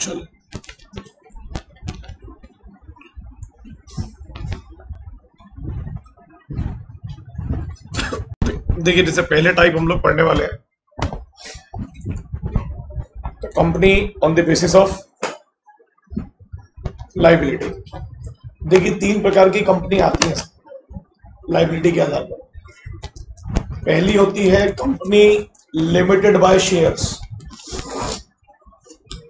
चलो देखिए, जैसे पहले टाइप हम लोग पढ़ने वाले हैं, तो company on the basis of liability. देखिए, 3 प्रकार की कंपनी आती है लाइबिलिटी के आधार पर। पहली होती है company limited by shares.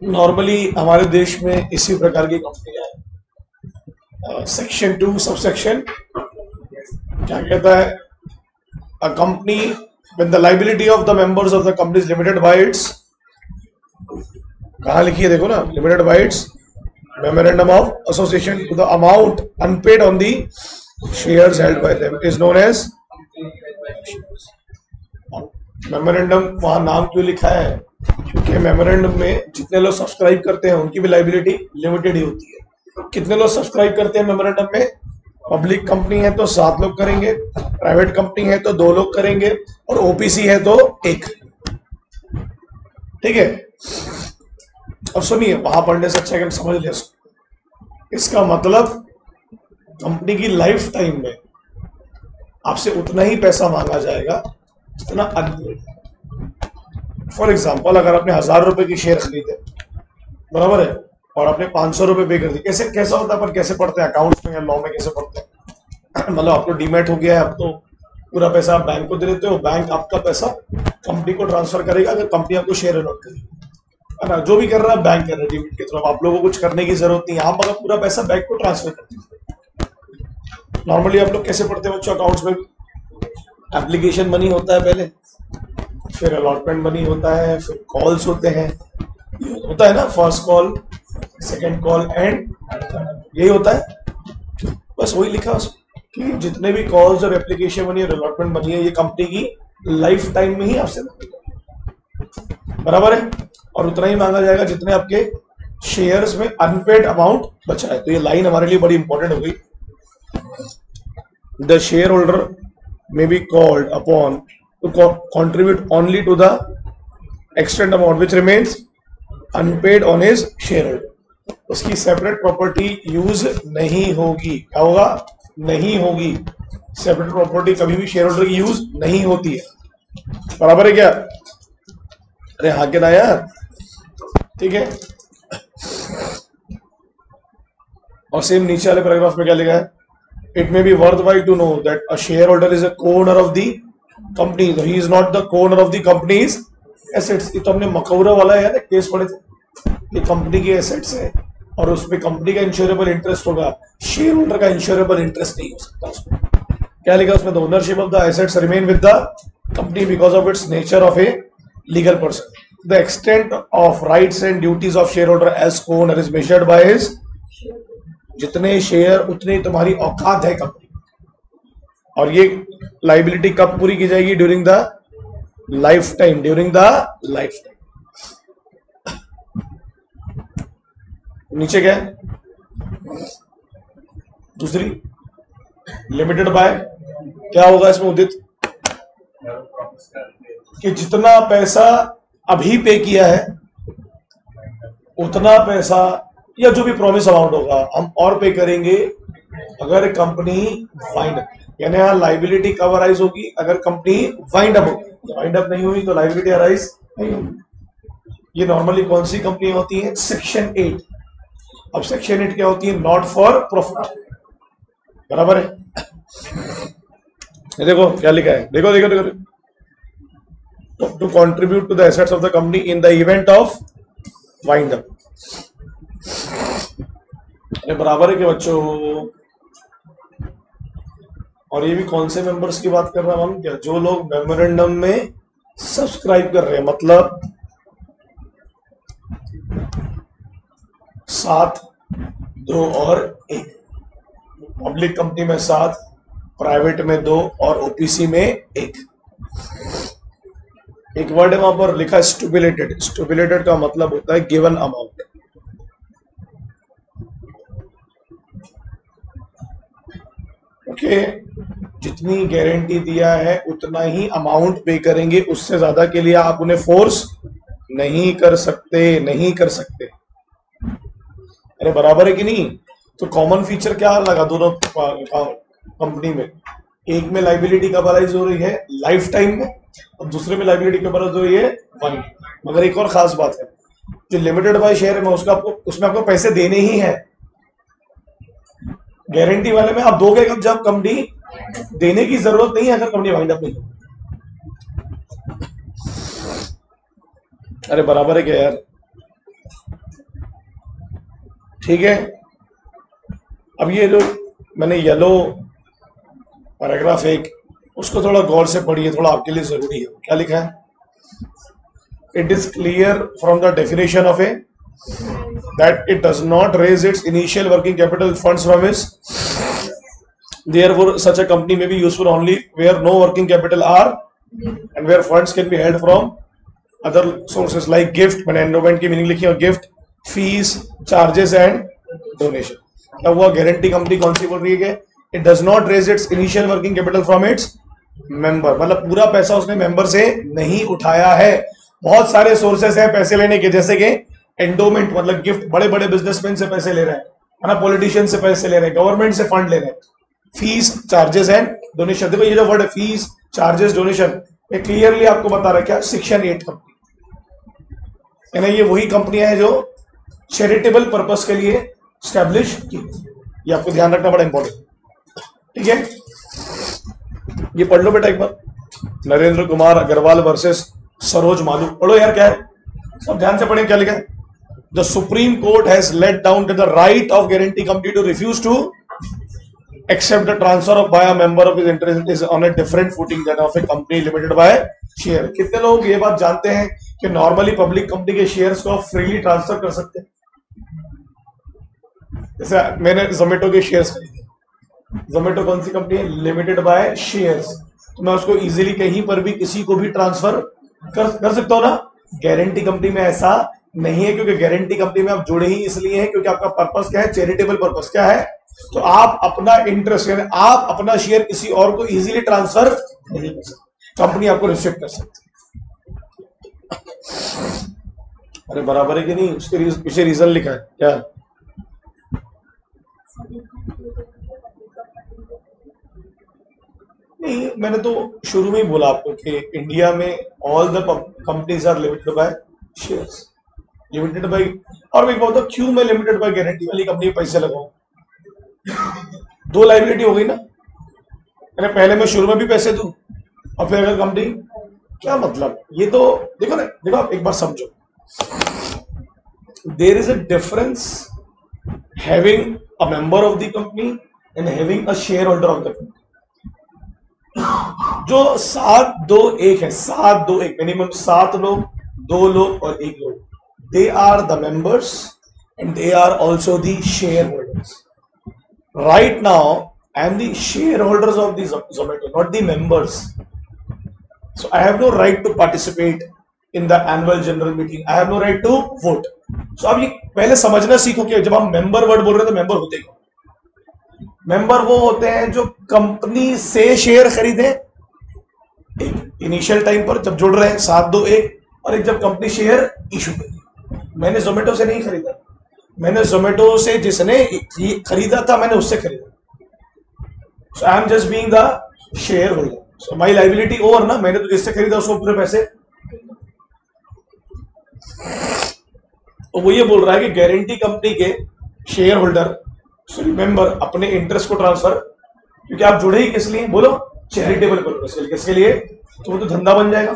Normally हमारे देश में इसी प्रकार की कंपनियां हैं। सेक्शन 2 सबसेक्शन क्या कहता है? A company when the liability of the members of the company is limited by its, कहाँ लिखी है देखो ना, limited by its memorandum of association to the amount unpaid on the shares held by them is known as memorandum. वहां नाम क्यों लिखा है? क्योंकि मेमोरेंडम में जितने लोग सब्सक्राइब करते हैं उनकी भी लाइबिलिटी लिमिटेड ही होती है। कितने लोग सब्सक्राइब करते हैं मेमोरेंडम में? पब्लिक कंपनी है तो 7 लोग करेंगे, प्राइवेट कंपनी है तो 2 लोग करेंगे, और ओपीसी है तो 1। ठीक है, अब सुनिए, वहां पढ़ने से अच्छा कि हम समझ ले। इसका मतलब कंपनी की लाइफ टाइम में आपसे उतना ही पैसा मांगा जाएगा जितना अनपेड। फॉर एग्जाम्पल, अगर आपने 1000 रुपए की शेयर खरीदे, बराबर है, और आपने 500 रुपए पे कर दी। कैसा होता है, पर कैसे पढ़ते हैं अकाउंट्स में या लॉ में, कैसे पढ़ते हैं? मतलब आपको डीमैट हो गया है, अब तो पूरा पैसा आप बैंक को दे देते हो, बैंक आपका पैसा कंपनी को ट्रांसफर करेगा अगर कंपनी आपको शेयर अलॉट करेगी, है ना। जो भी कर रहा है बैंक कर रहा है डीमैट के थ्रू। आप लोगों को कुछ करने की जरूरत नहीं, आप अगर पूरा पैसा बैंक को ट्रांसफर करते हैं। नॉर्मली आप लोग कैसे पढ़ते हैं बच्चों अकाउंट्स में? एप्लीकेशन मनी होता है पहले, फिर अलॉटमेंट मनी होता है, फिर कॉल्स होते हैं, होता है ना, first call, second call and, यही होता है। बस वही लिखा कि जितने भी कॉल्स और एप्लीकेशन मनी और अलॉटमेंट मनी है, ये कंपनी की लाइफ टाइम में ही आपसे बराबर है, और उतना ही मांगा जाएगा जितने आपके शेयर्स में अनपेड अमाउंट बचा है। तो ये लाइन हमारे लिए बड़ी इंपॉर्टेंट हो गई। The share holder may be called upon to contribute only to the extent amount which remains unpaid on his shareholder। उसकी सेपरेट प्रॉपर्टी यूज नहीं होगी। क्या होगा? नहीं होगी। सेपरेट प्रॉपर्टी कभी भी शेयर होल्डर की यूज नहीं होती है। बराबर है क्या? अरे हाँ के ना यार, ठीक है। और सेम नीचे वाले पैराग्राफ में क्या लिखा है? It may be worthwhile to know that a shareholder is a co-owner of the company. So he is not the co-owner of the company's assets। ये तो हमने मकौरा वाला है ना केस पढ़े थे। ये कंपनी की एसेट्स है और उसमें कंपनी का इंश्योरेबल इंटरेस्ट होगा, शेयर होल्डर का इंश्योरेबल इंटरेस्ट नहीं हो सकता उसमें। क्या लिखा उसमें? The ownership of the assets remain with the company because of its nature of a legal person. The extent of rights and duties of share holder as co-owner is measured by his, जितने share उतनी तुम्हारी औकात है company. और ये liability कब पूरी की जाएगी? During the life time. During the life time. नीचे क्या है? दूसरी लिमिटेड बाय, क्या होगा इसमें उदित? कि जितना पैसा अभी पे किया है उतना पैसा, या जो भी प्रॉमिस अमाउंट होगा हम और पे करेंगे अगर कंपनी वाइंड अप, यानी यहाँ लाइबिलिटी कब अराइज होगी? अगर कंपनी वाइंड अप होगी। वाइंड अप नहीं हुई तो लाइबिलिटी अराइज नहीं होगी। ये नॉर्मली कौन सी कंपनी होती है? सेक्शन 8। अब सेक्शन 8 क्या होती है? Not for profit. बराबर है? देखो क्या लिखा है, देखो देखो देखो, to contribute to the assets of the company in the event of wind up. बराबर है कि बच्चों? और ये भी कौन से मेंबर्स की बात कर रहा हूं? क्या जो लोग मेमोरेंडम में सब्सक्राइब कर रहे हैं, मतलब 7, 2 और 1। पब्लिक कंपनी में 7, प्राइवेट में 2 और ओपीसी में 1। एक वर्ड है वहां पर लिखा स्टुबिलेटेड। स्टुबिलेटेड का मतलब होता है गिवन अमाउंट। ओके, जितनी गारंटी दिया है उतना ही अमाउंट पे करेंगे, उससे ज्यादा के लिए आप उन्हें फोर्स नहीं कर सकते, नहीं कर सकते। अरे बराबर है कि नहीं? तो कॉमन फीचर क्या लगा दोनों कंपनी में? एक में लाइबिलिटी कवरेज हो रही है लाइफ टाइम में, और दूसरे में लाइबिलिटी कवरेज हो रही है 1। मगर एक और खास बात है, जो लिमिटेड बाय शेयर है उसमें आपको पैसे देने ही है। गारंटी वाले में आप दोगे जब कंपनी देने की जरूरत नहीं है, अगर कंपनी वाइंड अप नहीं। अरे बराबर है क्या यार? ठीक है। अब ये जो मैंने येलो पैराग्राफ 1 उसको थोड़ा गौर से पढ़िए, थोड़ा आपके लिए जरूरी है। क्या लिखा है? It is clear from the definition of A that it does not raise its initial working capital funds from its, therefore such a company may be useful only where no working capital are and where funds can be held from other sources like gift, मैंने endowment की meaning लिखी है, gift, fees, charges and donation. क्या हुआ? Guarantee company कौन सी बोल रही है? It does not raise its initial working capital from its member, मतलब पूरा पैसा उसने मेंबर से नहीं उठाया है। बहुत सारे सोर्सेस हैं पैसे लेने के, जैसे कि एंडोमेंट मतलब गिफ्ट, बड़े बड़े बिजनेसमैन से पैसे ले रहे हैं, है ना, पॉलिटिशियन से पैसे ले रहे हैं, गवर्नमेंट से फंड ले रहे हैं, फीस, चार्जेस एंड डोनेशन। देखो ये जो वर्ड है फीस, चार्जेस, डोनेशन, ये क्लियरली आपको बता रहा है क्या? सेक्शन 8 कंपनी, यानी ये वही कंपनियां हैं जो चैरिटेबल पर्पस के लिए स्टैब्लिश की। ये आपको ध्यान रखना बड़ा इंपॉर्टेंट, ठीक है? ये पढ़ लो बेटा एक बार, नरेंद्र कुमार अग्रवाल वर्सेस सरोज मालू। पढ़ो यार, क्या है? सब ध्यान से पढ़ें क्या लिखा है। The Supreme Court has laid down to the right of guarantee company to refuse to accept the transfer of by a member of his interest is on a different footing than of a company limited by share. कितने लोग ये बात जानते हैं कि normally public company के shares को आप फ्रीली ट्रांसफर कर सकते हैं? जैसे मैंने जोमेटो के शेयर्स खरीदे, जोमेटो कौन सी कंपनी है? लिमिटेड बाय शेयर्स, तो मैं उसको इजीली कहीं पर भी किसी को भी ट्रांसफर कर सकता हूं ना। गारंटी कंपनी में ऐसा नहीं है, क्योंकि गारंटी कंपनी में आप जुड़े ही इसलिए हैं क्योंकि आपका पर्पस क्या है? Charitable purpose. क्या है? तो आप अपना इंटरेस्ट, यानी आप अपना शेयर किसी और को इजीली ट्रांसफर नहीं कर सकते, कंपनी आपको रिस्ट्रिक्ट कर सकती। अरे बराबर है कि नहीं? उसके पीछे रीजन लिखा है क्या? नहीं, मैंने तो शुरू में ही बोला आपको कि इंडिया में all the companies are limited by shares, limited by. और मैं बोलता हूँ क्यों मैं लिमिटेड बाय गारंटी वाली कंपनी में पैसे लगाऊं? 2 लाइबिलिटी हो गई ना, मैंने पहले मैं शुरू में भी पैसे दूं और फिर अगर कंपनी, क्या मतलब? ये तो देखो ना, देखो आप एक बार समझो, there is a difference having a member of the company and having a shareholder of the company. जो 7-2-1 है, 7-2-1 मिनिमम 7 लोग, 2 लोग और 1 लोग, they are the members and they are also the share holders. Right now I am the share holders of the Zomato, not the members, so I have no right to participate in the annual general meeting, I have no right to vote. So अब ये पहले समझना सीखो कि जब हम member word बोल रहे हैं तो मेंबर होते क्या? मेंबर वो होते हैं जो कंपनी से शेयर खरीदे, एक इनिशियल टाइम पर जब जुड़ रहे हैं 7-2-1, और एक जब कंपनी शेयर इशू करी। मैंने जोमेटो से नहीं खरीदा, मैंने जोमेटो से जिसने खरीदा था मैंने उससे खरीदा, so I am just being the share holder, so my liability over ना। मैंने तो जिससे खरीदा उसको पूरे पैसे। तो वो ये बोल रहा है कि गारंटी कंपनी के शेयर होल्डर, मेंबर अपने इंटरेस्ट को ट्रांसफर, क्योंकि आप जुड़े ही किस लिए? बोलो, चैरिटेबल पर्पस के लिए। किसके लिए? तो वो तो धंधा बन जाएगा।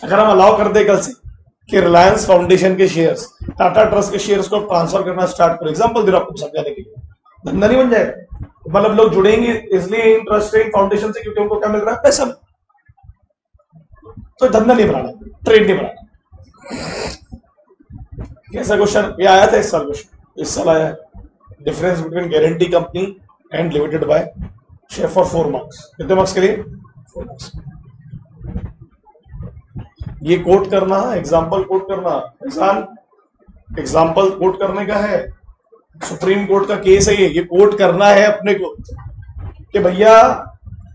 अगर हम अलाउ कर दे कल से कि रिलायंस फाउंडेशन के शेयर्स, टाटा ट्रस्ट के शेयर्स को ट्रांसफर करना स्टार्ट करो, एग्जांपल दे रहा हूं आपको समझाने के लिए, धंधा नहीं बन जाएगा? मतलब लोग जुड़ेंगे इसलिए इंटरेस्टेड फाउंडेशन से क्योंकि उनको क्या मिल रहा है? पैसा। तो धंधा नहीं बनाना, ट्रेड नहीं बनाना। कैसा क्वेश्चन ये आया था इस साल? क्वेश्चन इस साल आया है, difference between guarantee company and limited by share for 4 marks. कितने मार्क्स के लिए? 4 मार्क्स। ये कोट करना, एग्जाम्पल कोट करना, एग्जाम्पल कोट करने का है, सुप्रीम कोर्ट का केस है ये कोट करना है अपने को कि भैया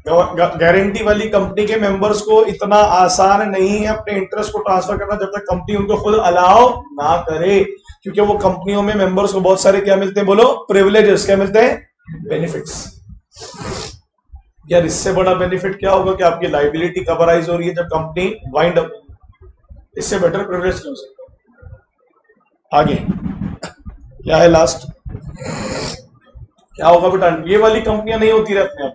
गारंटी वाली कंपनी के मेंबर्स को इतना आसान नहीं है अपने इंटरेस्ट को ट्रांसफर करना जब तक कंपनी उनको खुद अलाउ ना करे। क्योंकि वो कंपनियों में मेंबर्स को बहुत सारे क्या मिलते हैं, बोलो, प्रिविलेजेस। क्या मिलते हैं? बेनिफिट्स। यार इससे बड़ा बेनिफिट क्या होगा कि आपकी लाइबिलिटी कवराइज हो रही है जब कंपनी वाइंड अप। इससे बेटर प्रिविलेज कर सकते। आगे क्या है लास्ट, क्या होगा बेटा? ये वाली कंपनियां नहीं होती रहे अपने आप,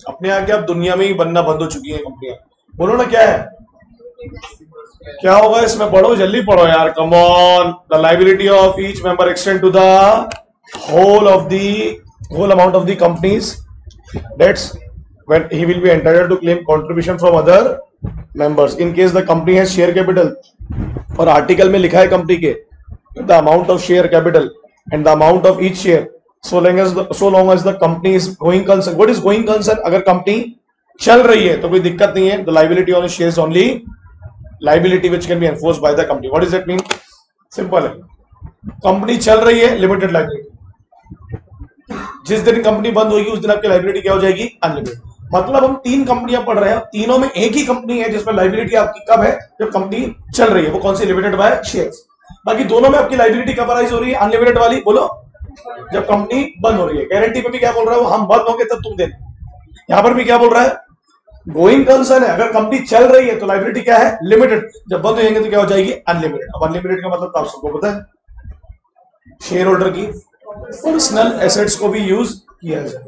अपने आगे आप दुनिया में ही बनना बंद हो चुकी है कंपनियां। बोलो ना क्या है, क्या होगा इसमें? पढ़ो, जल्दी पढ़ो यार, come on. The liability of each member extend to the whole amount of the companies. That's when he will be entitled to claim contribution from other members in case the company has share capital. और article में लिखा है company के the amount of share capital and the amount of each share so long as the company is going concern. What is going concern? अगर company चल रही है तो कोई दिक्कत नहीं है. The liability on shares only liability which can be enforced by the company. What does that mean? Simple है, कंपनी चल रही है, लिमिटेड लाइबिलिटी. जिस दिन कंपनी बंद होगी उस दिन आपकी लाइबिलिटी क्या हो जाएगी? अनलिमिटेड. मतलब हम 3 कंपनियां पढ़ रहे हैं, तीनों में एक ही कंपनी है जिसमें लाइबिलिटी आपकी कब है? जब कंपनी चल रही है. वो कौन सी? Limited by shares. बाकी दोनों में आपकी लाइबिलिटी कब अराइज हो रही है? अनलिमिटेड वाली. बोलो, जब कंपनी बंद हो रही है. गारंटी पे भी क्या बोल रहा है वो? हम बंद होंगे तब तुम देना. यहां पर भी क्या बोल रहा है? गोइंग कंसर्न है. अगर कंपनी चल रही है तो लाइबिलिटी क्या है? लिमिटेड. जब बंद हो जाएंगे तो क्या हो जाएगी? अनलिमिटेड. अब अनलिमिटेड का मतलब आप सबको पता है, शेयर होल्डर की पर्सनल एसेट्स को भी यूज किया जाए.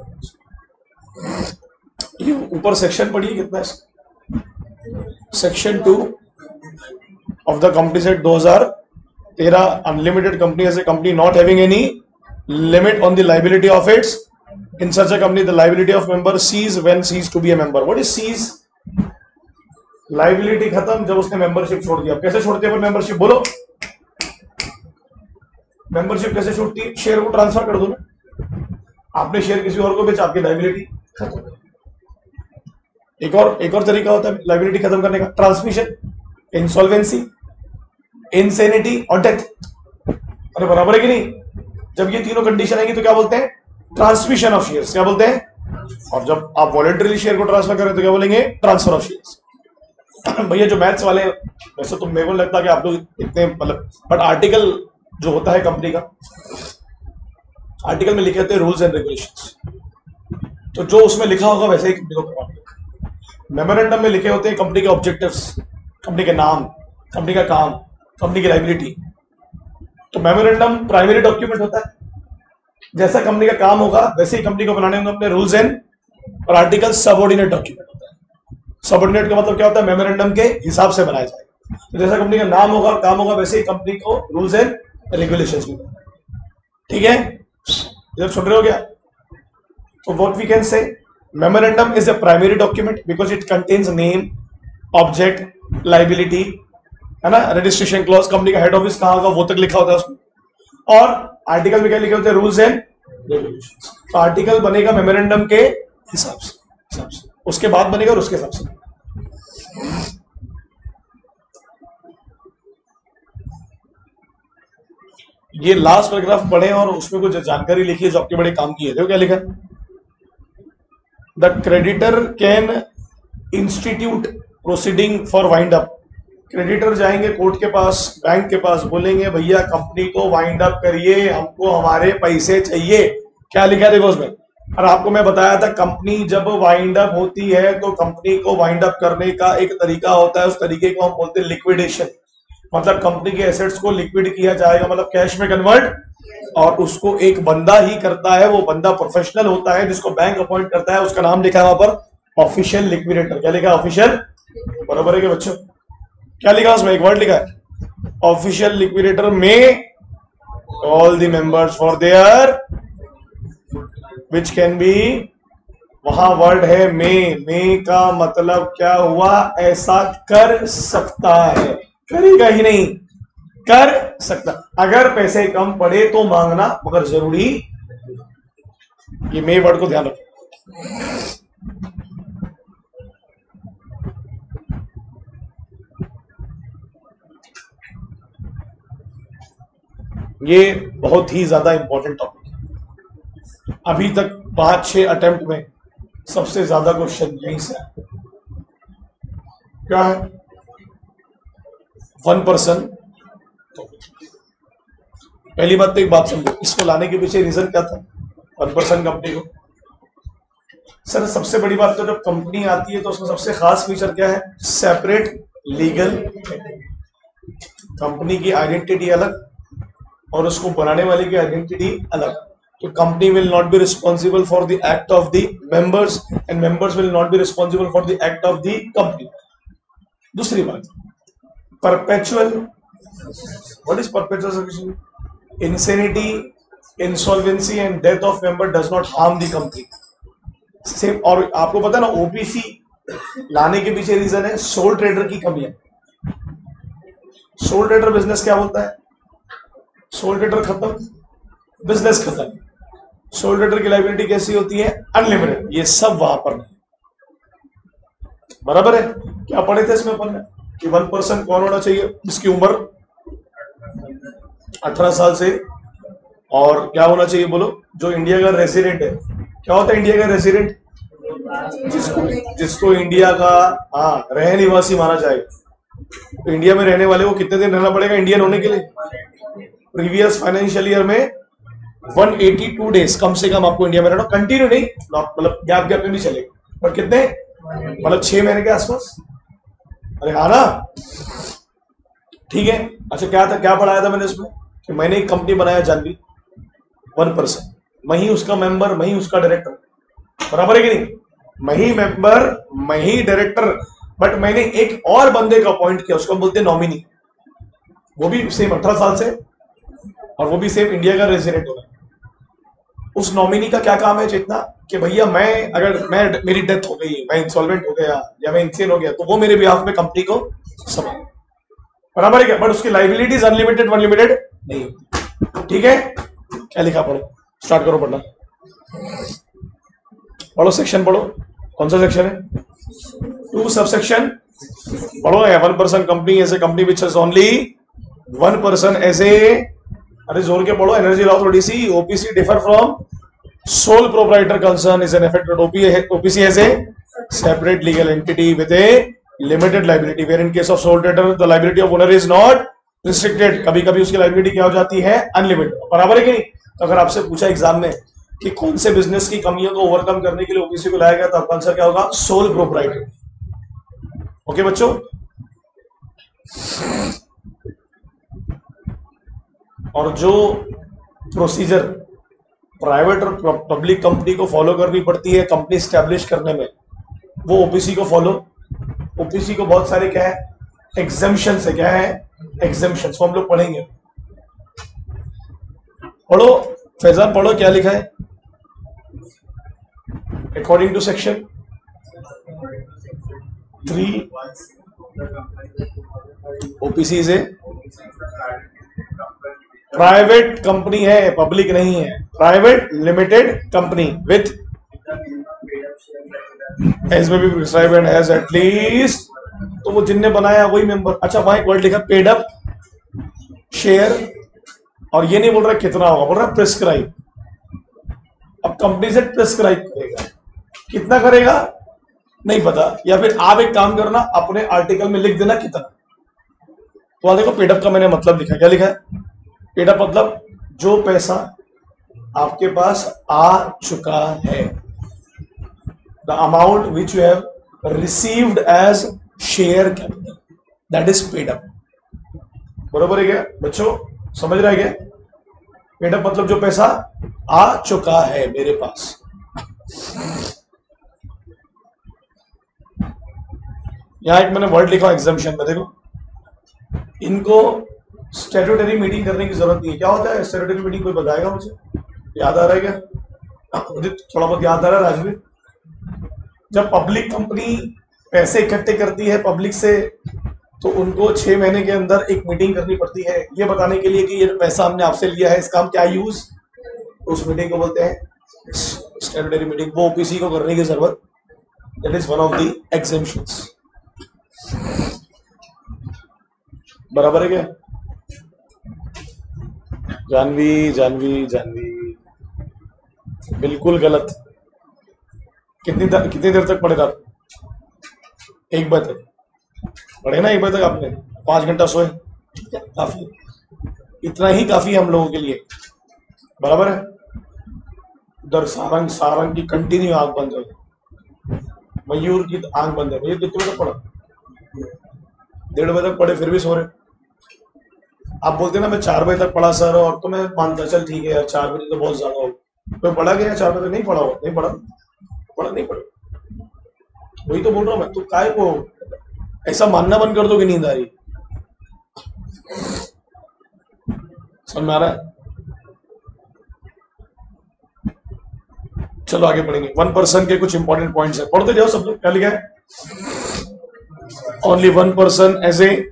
ये ऊपर सेक्शन पढ़िए कितना है, section 2 of the Companies Act 2013. Unlimited company as a company not having any limit on the liability of its. In such a company, the liability of member cease when cease to be a member. What is cease? Liability खत्म जब उसने membership छोड़ दिया. कैसे छोड़ते हैं membership? बोलो, membership कैसे छूटती है? शेयर को ट्रांसफर कर दो ना. आपने शेयर किसी और को बेचा, आपकी लाइबिलिटी खत्म. एक और तरीका होता है लाइबिलिटी खत्म करने का, ट्रांसमिशन, इंसॉल्वेंसी, इंसेनिटी और डेथ. अरे बराबर है कि नहीं? जब ये तीनों कंडीशन आएगी तो क्या बोलते हैं? Transmission of shares. क्या बोलते हैं? और जब आप वॉलंटरीली शेयर को ट्रांसफर करें तो क्या बोलेंगे? Transfer of shares. भैया जो मैथ्स वाले, वैसे तो मेरे को लगता है कि आप लोग इतने मतलब, बट आर्टिकल जो होता है कंपनी का, आर्टिकल में लिखे होते हैं रूल्स एंड रेगुलेशंस. तो जो उसमें लिखा होगा वैसे ही कंपनी को करवाना होगा. मेमोरेंडम में लिखे होते हैं कंपनी के ऑब्जेक्टिव्स, कंपनी के नाम, कंपनी का काम, कंपनी की लाइबिलिटी. तो मेमोरेंडम प्राइमरी डॉक्यूमेंट होता है. जैसा कंपनी का काम होगा वैसे ही कंपनी को बनाने में अपने रूल्स एंड, और आर्टिकल सबऑर्डिनेट डॉक्यूमेंट होता है. सबऑर्डिनेट का मतलब क्या होता है? मेमोरेंडम के हिसाब से बनाया जाएगा. तो जैसा कंपनी का नाम होगा और काम होगा वैसे ही कंपनी को रूल्स एंड रेगुलेशंस भी. ठीक है, जब सुन रहे हो क्या? तो what we can say, memorandum is a primary document because it contains name, object, liability, है ना, रजिस्ट्रेशन क्लॉज, कंपनी का हेड ऑफिस कहां होगा वो तक लिखा होता है उसमें. और आर्टिकल में क्या लिखे होते हैं? Rules and regulations. तो आर्टिकल बनेगा मेमोरेंडम के हिसाब से, उसके बाद बनेगा और उसके हिसाब से. ये लास्ट पैराग्राफ पढ़े और उसमें कुछ जानकारी लिखी है जो आपके बड़े काम की है. देखो क्या लिखा? The creditor can institute proceeding for wind up. Creditor जाएंगे कोर्ट के पास, बैंक के पास, बोलेंगे भैया कंपनी को वाइंड अप करिए, हमको हमारे पैसे चाहिए. क्या लिखा है देखो उसमें. और आपको मैं बताया था कंपनी जब वाइंड अप होती है तो कंपनी को वाइंड अप करने का एक तरीका होता है. उस तरीके को हम बोलते हैं लिक्विडेशन. मतलब कंपनी के एसेट्स को लिक्विड किया जाएगा, मतलब कैश में कन्वर्ट. और उसको एक बंदा ही करता है. वो बंदा प्रोफेशनल होता है जिसको बैंक अपॉइंट करता है. उसका नाम लिखा है वहां पर ऑफिशियल लिक्विडेटर. क्या लिखा है? ऑफिशियल. बराबर है क्या बच्चों? क्या लिखा उसमें? एक वर्ड लिखा है ऑफिशियल लिक्विडेटर में all the members for their which can be. वहां वर्ड है में का मतलब क्या हुआ? ऐसा कर सकता है. करेगा ही नहीं, कर सकता. अगर पैसे कम पड़े तो मांगना, मगर जरूरी. ये मे वर्ड को ध्यान रखो. ये बहुत ही ज्यादा इंपॉर्टेंट टॉपिक है. अभी तक 5-6 अटेम्प्ट में सबसे ज्यादा क्वेश्चन यहीं से आए. क्या है? 1 पर्सन पहली बात तो एक बात समझो, इसको लाने के पीछे रीजन क्या था 1% कंपनी को? सर सबसे बड़ी बात तो जब कंपनी आती है तो उसका सबसे खास फीचर क्या है? Separate legal. कंपनी की आइडेंटिटी अलग और उसको बनाने वाले की आइडेंटिटी अलग। तो company will not be responsible for the act of the members and members will not be responsible for the act of the company. दूसरी बात, perpetual, what is perpetual subscription? Insanity, insolvency and death of member does not harm the company. Same. और आपको पता है ना, OPC लाने के पीछे रीजन है सोल ट्रेडर की कमी है। सोल ट्रेडर बिजनेस क्या बोलता है? सोल ट्रेडर खत्म, बिजनेस खत्म। सोल ट्रेडर की लाइबिलिटी कैसी होती है? अनलिमिटेड। ये सब वहां पर नहीं, बराबर है? क्या पढ़े थे इसमें अपन ने कि 1% कौन होना चाहिए? जिसकी उम्र 18 साल से, और क्या होना चाहिए बोलो? जो इंडिया का रेसिडेंट है। क्या होता है इंडिया का रेसिडेंट? जिसको इंडिया का रह निवासी माना जाएगा। तो इंडिया में रहने वाले को कितने दिन रहना पड़ेगा इंडियन होने के लिए? प्रीवियस फाइनेंशियल ईयर में 182 डेज कम से कम आपको इंडिया में रहना, कंटिन्यू नहीं, मतलब गैप गैप में भी चलेगा, पर कितने? मतलब 6 महीने के आसपास। अरे हाँ ना, ठीक है। अच्छा क्या था, क्या पढ़ाया था मैंने इसमें? कि मैंने एक कंपनी बनाया जानवी, 1%, मैं ही उसका मेंबर, मैं ही उसका डायरेक्टर, बराबर है कि नहीं? मैं ही मेंबर, मैं ही डायरेक्टर, बट मैंने एक और बंदे का अपॉइंट किया, उसको बोलते हैं नॉमिनी। वो भी सेम 18 साल से, और वो भी सेम इंडिया का रेजिडेंट होगा। उस नॉमिनी का क्या काम है चेतना? कि भैया मैं मेरी डेथ हो गई, मैं इंसॉल्वेंट हो गया या मैं इंसेन हो गया, तो वो मेरे बिहाफ में कंपनी को संभाले, बराबर है क्या? बट उसकी लाइबिलिटीज अनलिमिटेड अनलिमिटेड नहीं होती। ठीक है, क्या लिखा? पढ़ो, स्टार्ट करो पढ़ना। पढ़ो, सेक्शन पढ़ो। कौन सा सेक्शन है? 2 सबसेक्शन पढ़ो। 1% company as a company which has only 1% as a, अरे जोर के पढ़ो, एनर्जी लॉ थोड़ी सी। OPC differ from sole proprietor concern is an affected OPC as a separate legal entity with a limited liability, where in case of sole trader the liability of owner is not restricted. कभी कभी उसकी liability क्या हो जाती है? Unlimited, बराबर है कि नहीं? तो अगर आपसे पूछा एग्जाम में कि कौन से बिजनेस की कमियों को ओवरकम करने के लिए ओपीसी को लाया गया, तो आपका आंसर क्या होगा? Sole proprietor. ओके बच्चों, और जो प्रोसीजर प्राइवेट और पब्लिक कंपनी को फॉलो करनी पड़ती है कंपनी स्टैब्लिश करने में, वो ओपीसी को फॉलो। ओपीसी को बहुत सारे क्या है? एग्जेम्पशन है। क्या है? एग्जेम्पशन। हम लोग पढ़ेंगे। पढ़ो फैजान, पढ़ो क्या लिखा है। According to section 3 OPC is a private company है, पब्लिक नहीं है। Private limited company with as में भी प्रिस्क्राइब एंड हैज एटलीस्ट, तो वो जिनने बनाया वही मेंबर। अच्छा वहां एक वर्ड लिखा पेड अप शेयर, और ये नहीं बोल रहा कितना होगा, बोल रहा प्रिस्क्राइब। अब कंपनी से प्रिस्क्राइब करेगा, कितना करेगा नहीं पता, या फिर आप एक काम करना, अपने आर्टिकल में लिख देना कितना। तो देखो पेड अप का मैंने मतलब लिखा, क्या लिखा है? पेड अप मतलब जो पैसा आपके पास आ चुका है, the amount which you have received as share capital, that is paid up. बरोबर है क्या बच्चों? समझ रहे हैं क्या? पेड अप मतलब जो पैसा आ चुका है मेरे पास। यहां एक मैंने वर्ड लिखा एग्जाम्पशन में, देखो इनको स्टैट्यूटरी मीटिंग करने की जरूरत नहीं है। क्या होता है स्टैट्यूटरी मीटिंग? कोई बताएगा मुझे? याद आ रहा है क्या? थोड़ा बहुत याद आ रहा है राजवीर? जब पब्लिक कंपनी पैसे इकट्ठे करती है पब्लिक से, तो उनको 6 महीने के अंदर एक मीटिंग करनी पड़ती है, ये बताने के लिए कि ये पैसा हमने आपसे लिया है, इसका हम क्या यूज, तो उस मीटिंग को बोलते हैं स्टैट्यूटरी मीटिंग। वो ओपीसी को करने की जरूरत, that is one of the exemptions. बराबर है क्या? जानवी जानवी जानवी बिल्कुल गलत। कितनी देर तक पढ़े रात? 1 बजे तक पढ़े ना? 1 बजे तक आपने 5 घंटा सोए, काफी। इतना ही काफी है हम लोगों के लिए, बराबर है। उधर सारंग सारंग की कंटिन्यू आंख बंद है, मयूर की आंख बंद है। मयूर कितने बजे तक पढ़ा? 1:30 बजे तक पढ़े, फिर भी सो रहे। आप बोलते ना मैं 4 बजे तक पढ़ा सर, और तो मैं मानता चल ठीक है यार, 4 बजे तो बहुत ज्यादा हो। तो पढ़ा गया 4 बजे? नहीं पढ़ा हो, नहीं पढ़ा, पढ़ा नहीं पढ़ा। वही तो बोल रहा हूँ मैं, तो काय को ऐसा मानना बंद कर दो कि नींद आ रही। समझ में आ रहा है? चलो आगे पढ़ेंगे। 1% के कुछ इंपॉर्टेंट पॉइंट्स है, पढ़ते जाओ सब लोग। क्या लिखा है? Only 1% as a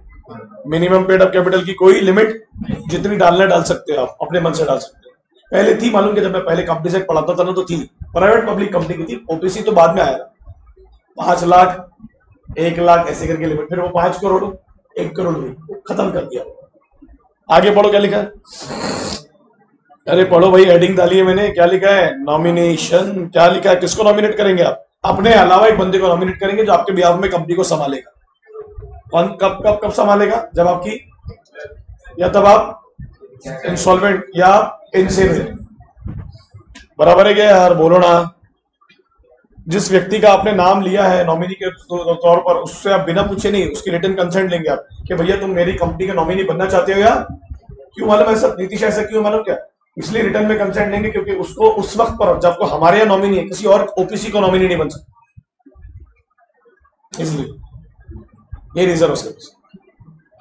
minimum paid up capital की कोई लिमिट जितनी डालना डाल सकते हो आप, अपने मन से डाल सकते हो। पहले थी मालूम कि जब मैं पहले कंपनी से पढ़ाता था ना, तो थी प्राइवेट पब्लिक कंपनी की थी। ओपीसी तो बाद में आया, 5 लाख 1 लाख ऐसे करके लिमिट, फिर वो 5 करोड़ 1 करोड़ हुई, खत्म कर दिया। आगे पढ़ो क्या लिखा है। अरे पढ़ो भाई, हेडिंग डाली है मैंने। क्या लिखा है? नॉमिनेशन। क्या लिखा है? किसको नॉमिनेट करेंगे आप? अपने अलावा एक बंदे को नॉमिनेट करेंगे जो आपके बिहाफ में कंपनी को संभालेगा। कब कब कब संभालेगा? जब आपकी, या तब आप इंसॉल्वेंट या इनसेवेंट, बराबर है क्या यार? बोलो ना। जिस व्यक्ति का आपने नाम लिया है नॉमिनी के तौर पर, उससे आप बिना पूछे नहीं उसकी रिटर्न कंसेंट लेंगे आप कि भैया तुम मेरी कंपनी का नॉमिनी बनना चाहते हो या? क्यों मालूम है सर? नीतीश ऐसा क्यों मालूम क्या? इसलिए रिटर्न में कंसेंट लेंगे क्योंकि उसको उस वक्त पर जब हमारे यहाँ नॉमिनी है, किसी और ओपीसी को नॉमिनी नहीं बन सकता, इसलिए ये रीजन उसके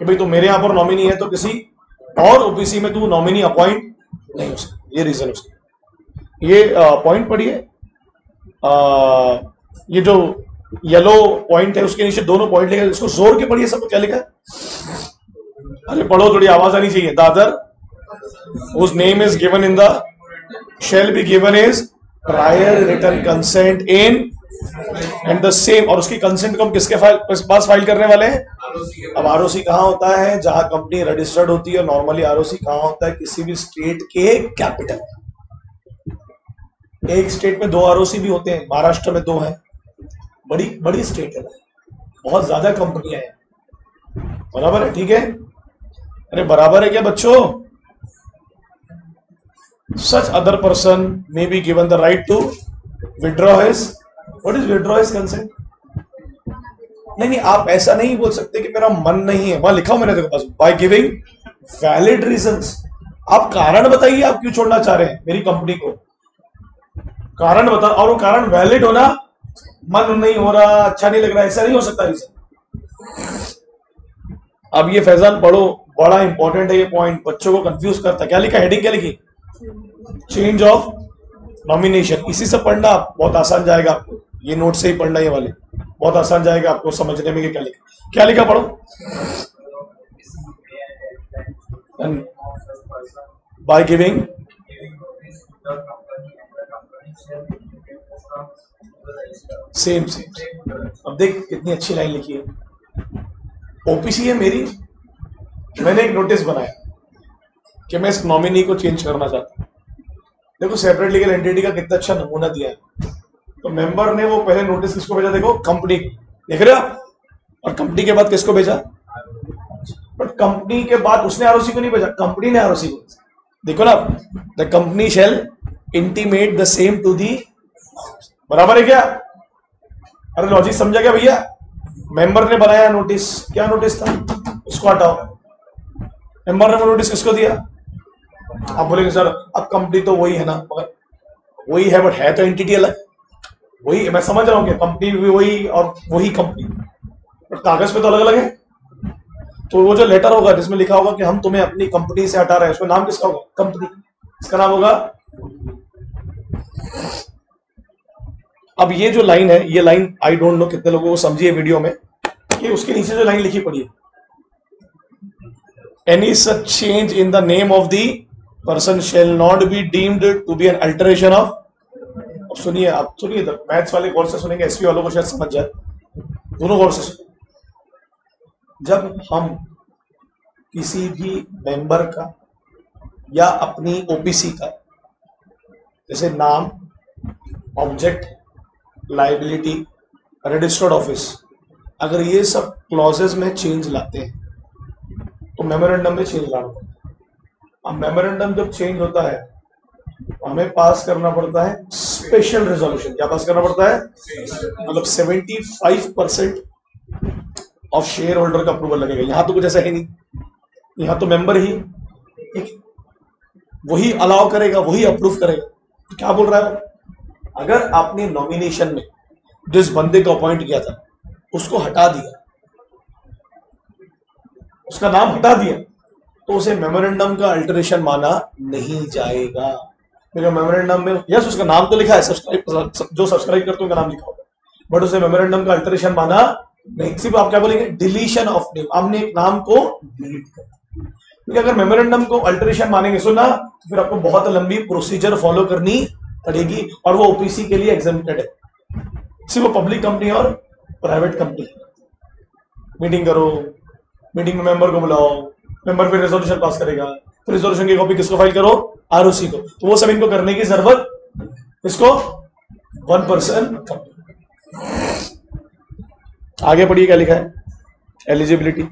कि भाई तू मेरे यहाँ पर नॉमिनी है तो किसी और ओपीसी में तू नॉमिनी अपॉइंट नहीं हो सकता। ये रीजन उसका। ये पॉइंट पढ़िए, ये जो येलो पॉइंट है उसके नीचे दोनों पॉइंट लिखा है, इसको जोर के पढ़िए सब। क्या लिखा है? अरे पढ़ो, थोड़ी आवाज आनी चाहिए। Dadar whose name is given in the shall be given is prior written consent in and the same, और उसकी कंसेंट को हम किसके पास फाइल करने वाले हैं? अब आरओसी कहाँ होता है? जहां कंपनी रजिस्टर्ड होती है। नॉर्मली आरओसी कहाँ होता है? किसी भी स्टेट के कैपिटल। एक स्टेट में 2 आरओसी भी होते हैं, महाराष्ट्र में 2 हैं। बड़ी बड़ी स्टेट है, बहुत ज्यादा कंपनियां हैं, बराबर है? ठीक है, अरे बराबर है क्या बच्चों? Such other person may be given the right to withdraw his, what is withdraw his consent? नहीं, आप ऐसा नहीं बोल सकते कि मेरा मन नहीं है। वहां लिखा हूं मैंने, देखो पास, बाय गिविंग वैलिड रीजंस। आप कारण बताइए, आप क्यों छोड़ना चाह रहे हैं मेरी कंपनी को, कारण बता, और वो कारण वैलिड होना, मन नहीं हो रहा, अच्छा नहीं लग रहा, ऐसा नहीं हो सकता रीजन। अब ये फैजान पढ़ो, बड़ा इंपॉर्टेंट है ये पॉइंट, बच्चों को कंफ्यूज करता है। क्या लिखा? हेडिंग क्या लिखी? Change of nomination. इसी से पढ़ना बहुत आसान जाएगा आपको, ये नोट से ही पढ़ना, ये वाले बहुत आसान जाएगा आपको समझने में कि क्या लिखा। क्या लिखा पढ़ो। By giving, same same. अब देख कितनी अच्छी लाइन लिखी है। ओपीसी है मेरी, मैंने एक नोटिस बनाया कि मैं इस नॉमिनी को चेंज करना चाहता हूं। देखो सेपरेट लीगल एंटिटी का कितना अच्छा नमूना दिया है। तो मेंबर ने वो पहले नोटिस किसको भेजा? देखो कंपनी, देख रहे हो आप? और कंपनी के बाद किसको भेजा? बट कंपनी के बाद उसने आरओसी को नहीं भेजा, कंपनी ने आरओसी को। देखो ना, the company shall intimate the same to the, बराबर है क्या? अरे लॉजिक समझा क्या भैया? मेंबर ने बनाया नोटिस, क्या नोटिस था? उसको हटाओ। मेंबर ने वो नोटिस किसको दिया? आप बोलेंगे सर अब कंपनी तो वही है ना, मगर वही है बट है तो एंटिटी अलग। वही मैं समझ रहा हूँ कि कंपनी भी वही और वही कंपनी, बट कागज पे तो अलग अलग है। तो वो जो लेटर होगा जिसमें लिखा होगा कि हम तुम्हें अपनी कंपनी से हटा रहे हैं, उसमें नाम किसका होगा? कंपनी, इसका नाम होगा। अब ये जो लाइन है, ये लाइन आई डोंट नो कितने लोगों को समझी है वीडियो में, कि उसके नीचे जो लाइन लिखी पड़ी है, any such change in the name of the person shall not be deemed to be an alteration of. अब सुनिए, आप सुनिए, मैथ्स वाले गौर से सुनेंगे, एसपी वालों को शायद समझ जाए, दोनों गौर से सुनिए। जब हम किसी भी मेंबर का या अपनी ओपीसी का, जैसे नाम, ऑब्जेक्ट, लाइबिलिटी, रजिस्टर्ड ऑफिस, अगर ये सब क्लॉजेस में चेंज लाते हैं तो मेमोरेंडम में चेंज लाना पड़ता है। अब मेमोरेंडम जब चेंज होता है हमें पास करना पड़ता है स्पेशल रेजोल्यूशन। क्या पास करना पड़ता है? मतलब 75% ऑफ शेयर होल्डर का अप्रूवल लगेगा। यहां तो कुछ ऐसा है नहीं, यहां तो मेंबर ही वही अलाउ करेगा, वही अप्रूव करेगा। तो क्या बोल रहा है? अगर आपने नॉमिनेशन में जिस बंदे को अपॉइंट किया था उसको हटा दिया, उसका नाम हटा दिया, तो उसे मेमोरेंडम का अल्टरेशन माना नहीं जाएगा। क्योंकि मेमोरेंडम में यस उसका नाम तो लिखा है, जो सब्सक्राइब करते हैं उनका नाम लिखा होगा, बट उसे मेमोरेंडम का अल्टरेशन माना नहीं। सिर्फ आप क्या बोलेंगे? डिलीशन ऑफ नेम, आपने एक नाम को डिलीट कर। क्योंकि अगर मेमोरेंडम को अल्टरेशन मानेंगे सुना, तो फिर आपको बहुत लंबी प्रोसीजर फॉलो करनी पड़ेगी, और वो ओपीसी के लिए एग्जेम्प्टेड है। सिर्फ वो पब्लिक कंपनी और प्राइवेट कंपनी। मीटिंग करो, मीटिंग में मेंबर को बुलाओ, मेंबर फिर रेजोल्यूशन पास करेगा, फिर रेजोल्यूशन की कॉपी किसको फाइल करो? आरओसी को। तो वो सब इनको करने की जरूरत इसको 1%। आगे पढ़िए क्या लिखा है? एलिजिबिलिटी।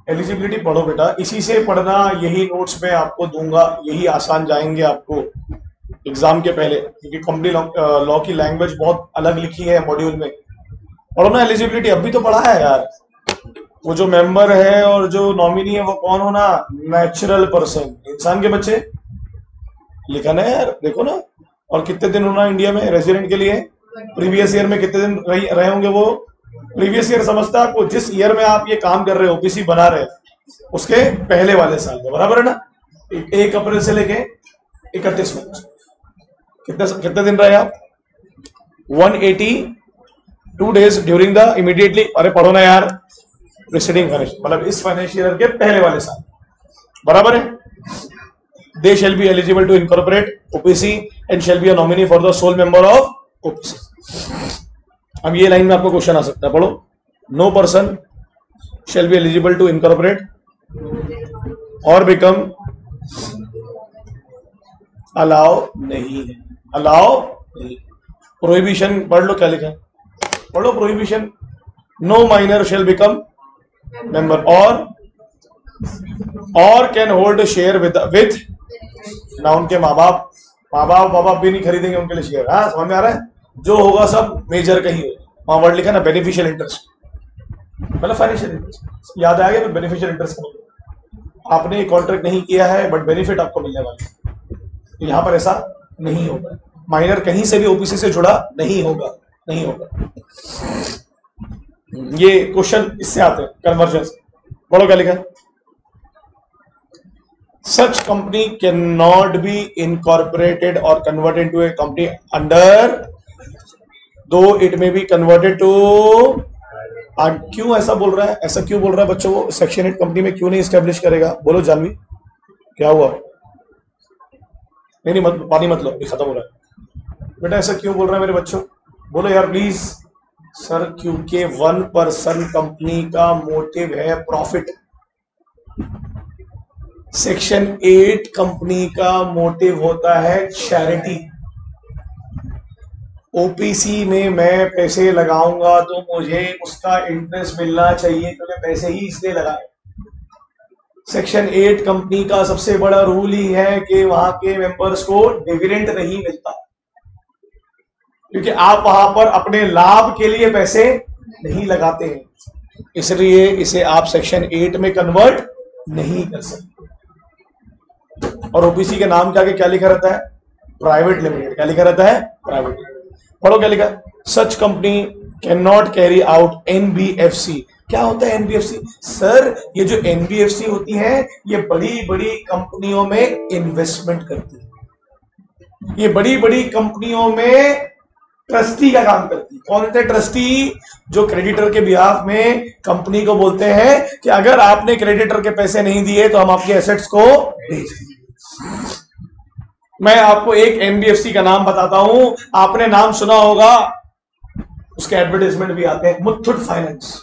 एलिजिबिलिटी पढ़ो बेटा, इसी से पढ़ना, यही नोट्स में आपको दूंगा, यही आसान जाएंगे आपको एग्जाम के पहले, क्योंकि कंपनी लॉ की लैंग्वेज बहुत अलग लिखी है मॉड्यूल में। पढ़ो ना एलिजिबिलिटी, अभी तो पढ़ा है यार। वो जो मेंबर है और जो नॉमिनी है वो कौन होना? नेचुरल पर्सन, इंसान के बच्चे। लिखा ना यार, देखो ना। और कितने दिन होना इंडिया में रेजिडेंट के लिए? प्रीवियस ईयर में कितने दिन रहे होंगे वो? प्रीवियस ईयर समझता है आपको, जिस ईयर में आप ये काम कर रहे हो, ओपीसी बना रहे हो, उसके पहले वाले साल में, बराबर है ना? 1 अप्रैल से लेके 31 मई, कितने दिन रहे आप? 182 डेज ड्यूरिंग द इमीडिएटली। अरे पढ़ो ना यार, प्रीसीडिंग फाइनेंशियल, मतलब इस फाइनेंशियल ईयर के पहले वाले साल, बराबर है? They shall be eligible to incorporate OPC and shall be a nominee for the sole member of OPC. अब ये लाइन में आपको क्वेश्चन आ सकता है, पढ़ो। No person shall be eligible to incorporate और बिकम, अलाउ नहीं है, अलाउ नहीं। प्रोहिबिशन पढ़ लो, क्या लिखा है? पढ़ो prohibition. No minor shall become member और कैन होल्ड शेयर विद ना उनके माँ बाप भी नहीं खरीदेंगे उनके लिए शेयर। हाँ, समझ में आ रहा है? जो होगा सब मेजर का ही होगा। वहां वर्ड लिखा ना, बेनिफिशियल इंटरेस्ट, मतलब फाइनेंशियल इंटरेस्ट, याद आ गया? बेनिफिशियल इंटरेस्ट का आपने कॉन्ट्रैक्ट नहीं किया है बट बेनिफिट आपको मिलने वाला है, तो यहां पर ऐसा नहीं होगा। माइनर कहीं से भी ओपीसी से जुड़ा नहीं होगा, नहीं होगा। ये क्वेश्चन इससे आते हैं, कन्वर्जन से। बोलो क्या लिखा? Such company cannot be incorporated or converted into a company under, though it may be converted to। क्यों ऐसा बोल रहा है? ऐसा क्यों बोल रहा है बच्चों? वो सेक्शन 8 कंपनी में क्यों नहीं स्टैब्लिश करेगा? बोलो जानवी, क्या हुआ? नहीं मत पानी मत लो, खत्म हो रहा है बेटा। ऐसा क्यों बोल रहा है मेरे बच्चों? बोलो यार प्लीज। सर क्योंकि 1% कंपनी का मोटिव है प्रॉफिट। सेक्शन 8 कंपनी का मोटिव होता है चैरिटी। ओपीसी में मैं पैसे लगाऊंगा तो मुझे उसका इंटरेस्ट मिलना चाहिए, क्योंकि पैसे ही इसलिए लगाए। सेक्शन 8 कंपनी का सबसे बड़ा रूल ही है कि वहां के मेंबर्स को डिविडेंड नहीं मिलता, क्योंकि आप वहां पर अपने लाभ के लिए पैसे नहीं लगाते हैं, इसलिए इसे आप सेक्शन 8 में कन्वर्ट नहीं कर सकते। और ओबीसी के नाम के आगे क्या लिखा रहता है? Private limited. क्या लिखा रहता है? प्राइवेट। पढ़ो क्या लिखा? Such company can not carry out NBFC. क्या होता है एनबीएफसी? सर ये जो एनबीएफसी होती है ये बड़ी बड़ी कंपनियों में इन्वेस्टमेंट करती है, ये बड़ी बड़ी कंपनियों में ट्रस्टी का काम करती है। कौन होते हैं ट्रस्टी? जो क्रेडिटर के बिहाफ में कंपनी को बोलते हैं कि अगर आपने क्रेडिटर के पैसे नहीं दिए तो हम आपके एसेट्स को बेच देंगे। मैं आपको एक एनबीएफसी का नाम बताता हूं, आपने नाम सुना होगा, उसके एडवर्टाइजमेंट भी आते हैं, Muthoot finance,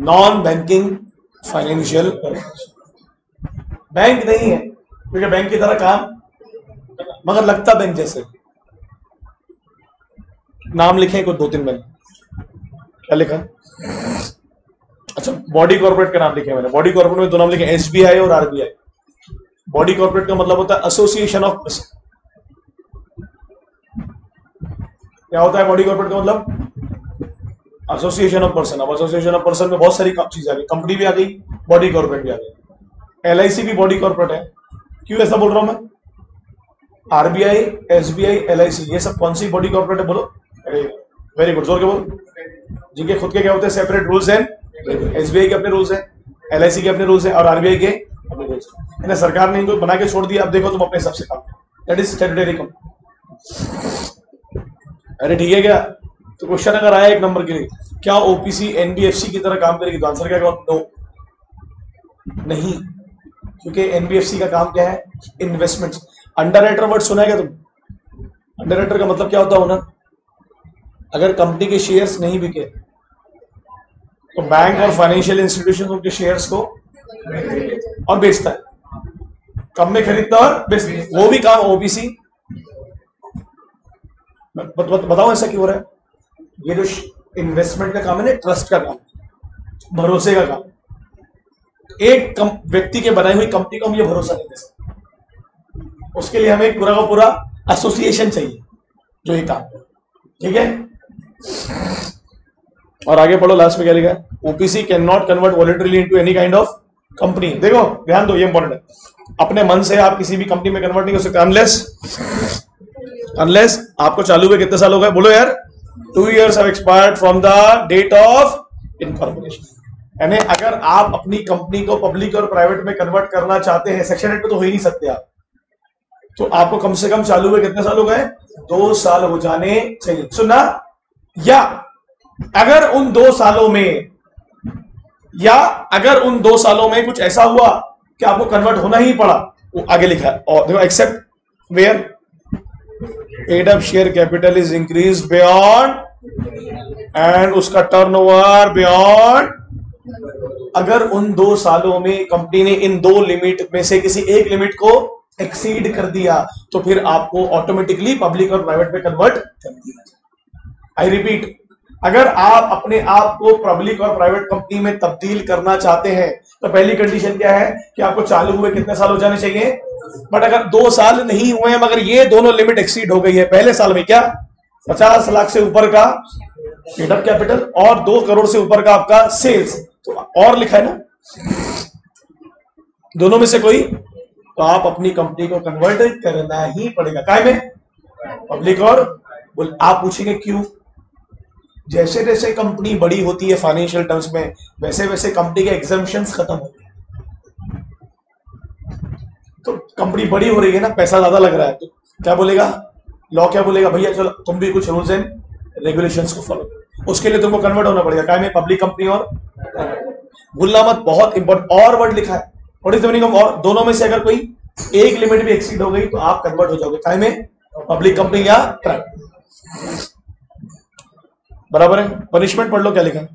non banking financial bank नहीं है, क्योंकि बैंक की तरह काम मगर लगता बैंक जैसे। नाम लिखे कुछ 2-3 बैंक। क्या लिखा? अच्छा, बॉडी कॉर्पोरेट का नाम लिखे मैंने, बॉडी कॉर्पोरेट में दो नाम लिखे, एसबीआई और आरबीआई। बॉडी कॉर्पोरेट का मतलब होता है एसोसिएशन ऑफ पर्सन। क्या होता है बॉडी कॉर्पोरेट का मतलब? Association of person. अब एसोसिएशन ऑफ पर्सन में बहुत सारी चीजें आ गई, कंपनी भी आ गई, बॉडी कॉर्पोरेट भी आ गई। एलआईसी भी बॉडी कॉर्पोरेट है। क्यों ऐसा बोल रहा हूं मैं? आरबीआई, एसबीआई, एलआईसी, ये सब कौन सी बॉडी कॉर्पोरेट है बोलो? वेरी गुड, जोर के बोलो। जिनके खुद के क्या होते हैं सेपरेट रूल्स हैं। एसबीआई के अपने रूल्स हैं, एलआईसी के अपने रूल्स हैं और आरबीआई के अपने रूल्स हैं। सरकार ने इनको बना के छोड़ दिया, अब देखो तुम अपने हिसाब से काम। That is statutory company. अरे ठीक है क्या? तो क्वेश्चन अगर आया एक नंबर के लिए, क्या ओपीसी एनबीएफसी की तरह काम करेगी? तो आंसर क्या होगा? नो, नहीं, क्योंकि एनबीएफसी का काम क्या है? इन्वेस्टमेंट। अंडरराइटर वर्ड सुना है क्या तुम? अंडरराइटर का मतलब क्या होता है? ओनर। अगर कंपनी के शेयर्स नहीं बिके तो बैंक और फाइनेंशियल इंस्टीट्यूशन उनके शेयर्स को और बेचता है, कम में खरीदता और बेचता, वो भी काम ओबीसी। बताओ ऐसा क्यों हो रहा है? ये जो इन्वेस्टमेंट का काम है ना, ट्रस्ट का काम, भरोसे का काम। एक व्यक्ति के बनाई हुई कंपनी को हम ये भरोसा नहीं दे सकते, उसके लिए हमें एक पूरा का पूरा एसोसिएशन चाहिए जो ये काम करे। ठीक है, और आगे पढ़ो, लास्ट में क्या लिखा है? OPC can not convert voluntarily into any kind of company. देखो ध्यान दो, ये इंपॉर्टेंट है। अपने मन से आप किसी भी कंपनी में कन्वर्ट नहीं कर सकते अनलेस आपको चालू हुए कितने साल हो गए? बोलो यार, 2 years have expired from the date of incorporation। यानी अगर आप अपनी कंपनी को पब्लिक और प्राइवेट में कन्वर्ट करना चाहते हैं, सेक्शन 8 में तो हो ही नहीं सकते आप, तो आपको कम से कम चालू हुए कितने साल हो गए? 2 साल हो जाने चाहिए। सुना? या अगर उन 2 सालों में कुछ ऐसा हुआ कि आपको कन्वर्ट होना ही पड़ा, वो आगे लिखा है। और देखो, except where paid up share capital is increase beyond and उसका टर्नओवर बियॉन्ड। अगर उन 2 सालों में कंपनी ने इन 2 लिमिट में से किसी एक लिमिट को एक्सीड कर दिया, तो फिर आपको ऑटोमेटिकली पब्लिक और प्राइवेट में कन्वर्ट कर दिया। आई रिपीट, अगर आप अपने आप को पब्लिक और प्राइवेट कंपनी में तब्दील करना चाहते हैं, तो पहली कंडीशन क्या है कि आपको चालू हुए कितने साल हो जाने चाहिए? बट अगर 2 साल नहीं हुए हैं मगर ये दोनों लिमिट एक्सीड हो गई है, पहले साल में क्या 50 लाख से ऊपर का पेड अप कैपिटल और 2 करोड़ से ऊपर का आपका सेल्स, तो और लिखा है ना, दोनों में से कोई, तो आप अपनी कंपनी को कन्वर्ट करना ही पड़ेगा। काय में? पब्लिक और। आप पूछेंगे क्यों? जैसे जैसे कंपनी बड़ी होती है फाइनेंशियल टर्म्स में, वैसे वैसे कंपनी के एग्जम्पशंस खत्म होते हैं। तो कंपनी बड़ी हो रही है ना, पैसा ज्यादा लग रहा है, तो क्या बोलेगा लॉ? क्या बोलेगा? भैया चलो तुम भी कुछ रूल्स एंड रेगुलेशंस को फॉलो, उसके लिए तुमको कन्वर्ट होना पड़ेगा। काय में? पब्लिक कंपनी और। भूलना मत, बहुत इंपॉर्टेंट। और वर्ड लिखा है, what is the meaning of और? दोनों में से अगर कोई एक लिमिट भी एक्सीड हो गई तो आप कन्वर्ट हो जाओगे। काय में? पब्लिक कंपनी या प्राइवेट। बराबर है? पनिशमेंट पढ़ लो क्या लिखा है,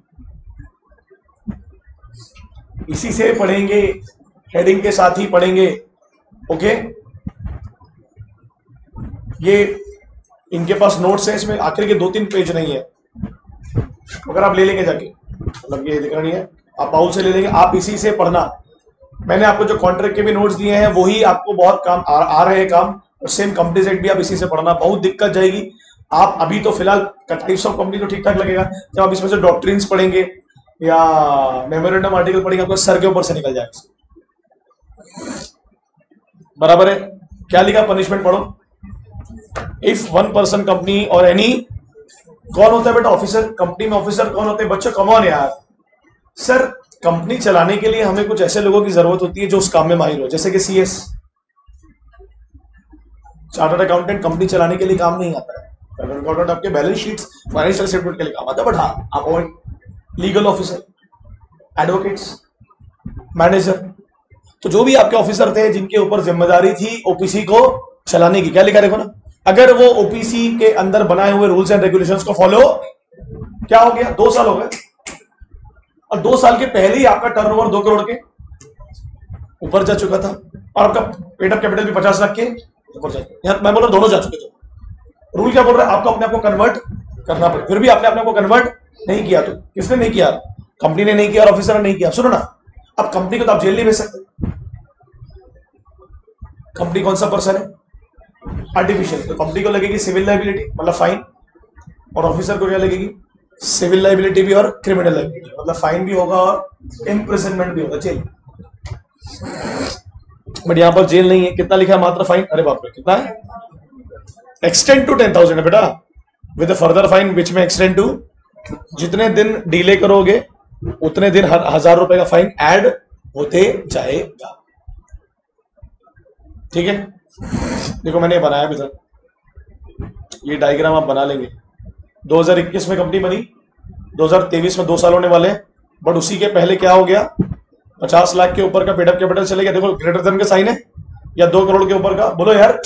इसी से पढ़ेंगे, हेडिंग के साथ ही पढ़ेंगे। ओके, ये इनके पास नोट्स है, इसमें आखिर के 2-3 पेज नहीं है, अगर आप ले लेंगे जाके, मतलब ये दिख रहा नहीं है, आप बाउल से ले लेंगे, आप इसी से पढ़ना। मैंने आपको जो कॉन्ट्रैक्ट के भी नोट्स दिए हैं वही आपको बहुत काम आ रहे हैं काम, और सेम कंपनी सेट भी आप इसी से पढ़ना। बहुत दिक्कत जाएगी। आप अभी तो फिलहाल टाइप्स ऑफ कंपनी तो ठीक ठाक लगेगा, जब आप इसमें से डॉक्ट्रिन्स पढ़ेंगे या मेमोरेंडम आर्टिकल पढ़ेंगे, आपको सर के ऊपर से निकल जाएगा। बराबर है? क्या लिखा? पनिशमेंट पढ़ो। इफ 1 पर्सन कंपनी और एनी, कौन होता है बेटा ऑफिसर? कंपनी में ऑफिसर कौन होते हैं बच्चों? कमॉन यार। सर, कंपनी चलाने के लिए हमें कुछ ऐसे लोगों की जरूरत होती है जो उस काम में माहिर हो, जैसे कि सीएस, चार्टर्ड अकाउंटेंट कंपनी चलाने के लिए काम नहीं आता है। चार्टर्ड अकाउंटेंट आपके बैलेंस शीट्स, फाइनेंशियल स्टेटमेंट के लिए काम आता है। बट हाँ, आप और लीगल ऑफिसर, एडवोकेट्स, मैनेजर, तो जो भी आपके ऑफिसर थे जिनके ऊपर जिम्मेदारी थी ओपीसी को चलाने की, क्या लिखा देखो ना, अगर वो ओपीसी के अंदर बनाए हुए रूल्स एंड रेगुलेशंस को फॉलो, क्या हो गया? 2 साल हो गए, और 2 साल के पहले ही आपका टर्नओवर 2 करोड़ के ऊपर जा चुका था, और आपका पेड अप कैपिटल भी 50 लाख के ऊपर जा चुका। मैं बोल रहा हूं दोनों जा चुके थे। रूल क्या बोल रहा है? आपको अपने आप को कन्वर्ट करना पड़ेगा। फिर भी आपने अपने आप को कन्वर्ट नहीं किया, तो किसने नहीं किया? कंपनी ने नहीं किया और ऑफिसर ने नहीं किया। सुनो ना, अब कंपनी को तो आप जेल नहीं भेज सकते। कंपनी कौन सा पर्सन है? आर्टिफिशियल। तो कंपनी को लगेगी सिविल लाइबिलिटी मतलब फाइन, और ऑफिसर को क्या लगेगी? सिविल लाइबिलिटी भी और क्रिमिनल लाइबिलिटी, मतलब फाइन भी होगा और इम्प्रिजनमेंट भी होगा, जेल। बट यहां पर जेल नहीं है। कितना लिखा है? मात्र फाइन। अरे बाप रे, कितना है? एक्सटेंड टू 10,000 है बेटा, विद फर्दर फाइन विच में एक्सटेंड टू, जितने दिन डिले करोगे उतने दिन 1,000 रुपए का फाइन ऐड होते जाएगा। ठीक है, देखो मैंने बनाया भी था, ये डायग्राम आप बना लेंगे। 2021 में कंपनी बनी, 2023 में 2 साल होने वाले, बट उसी के पहले क्या हो गया? 50 लाख के ऊपर का पेडअप कैपिटल चले गया। देखो ग्रेटर देन का साइन है, या 2 करोड़ के ऊपर का, बोलो यार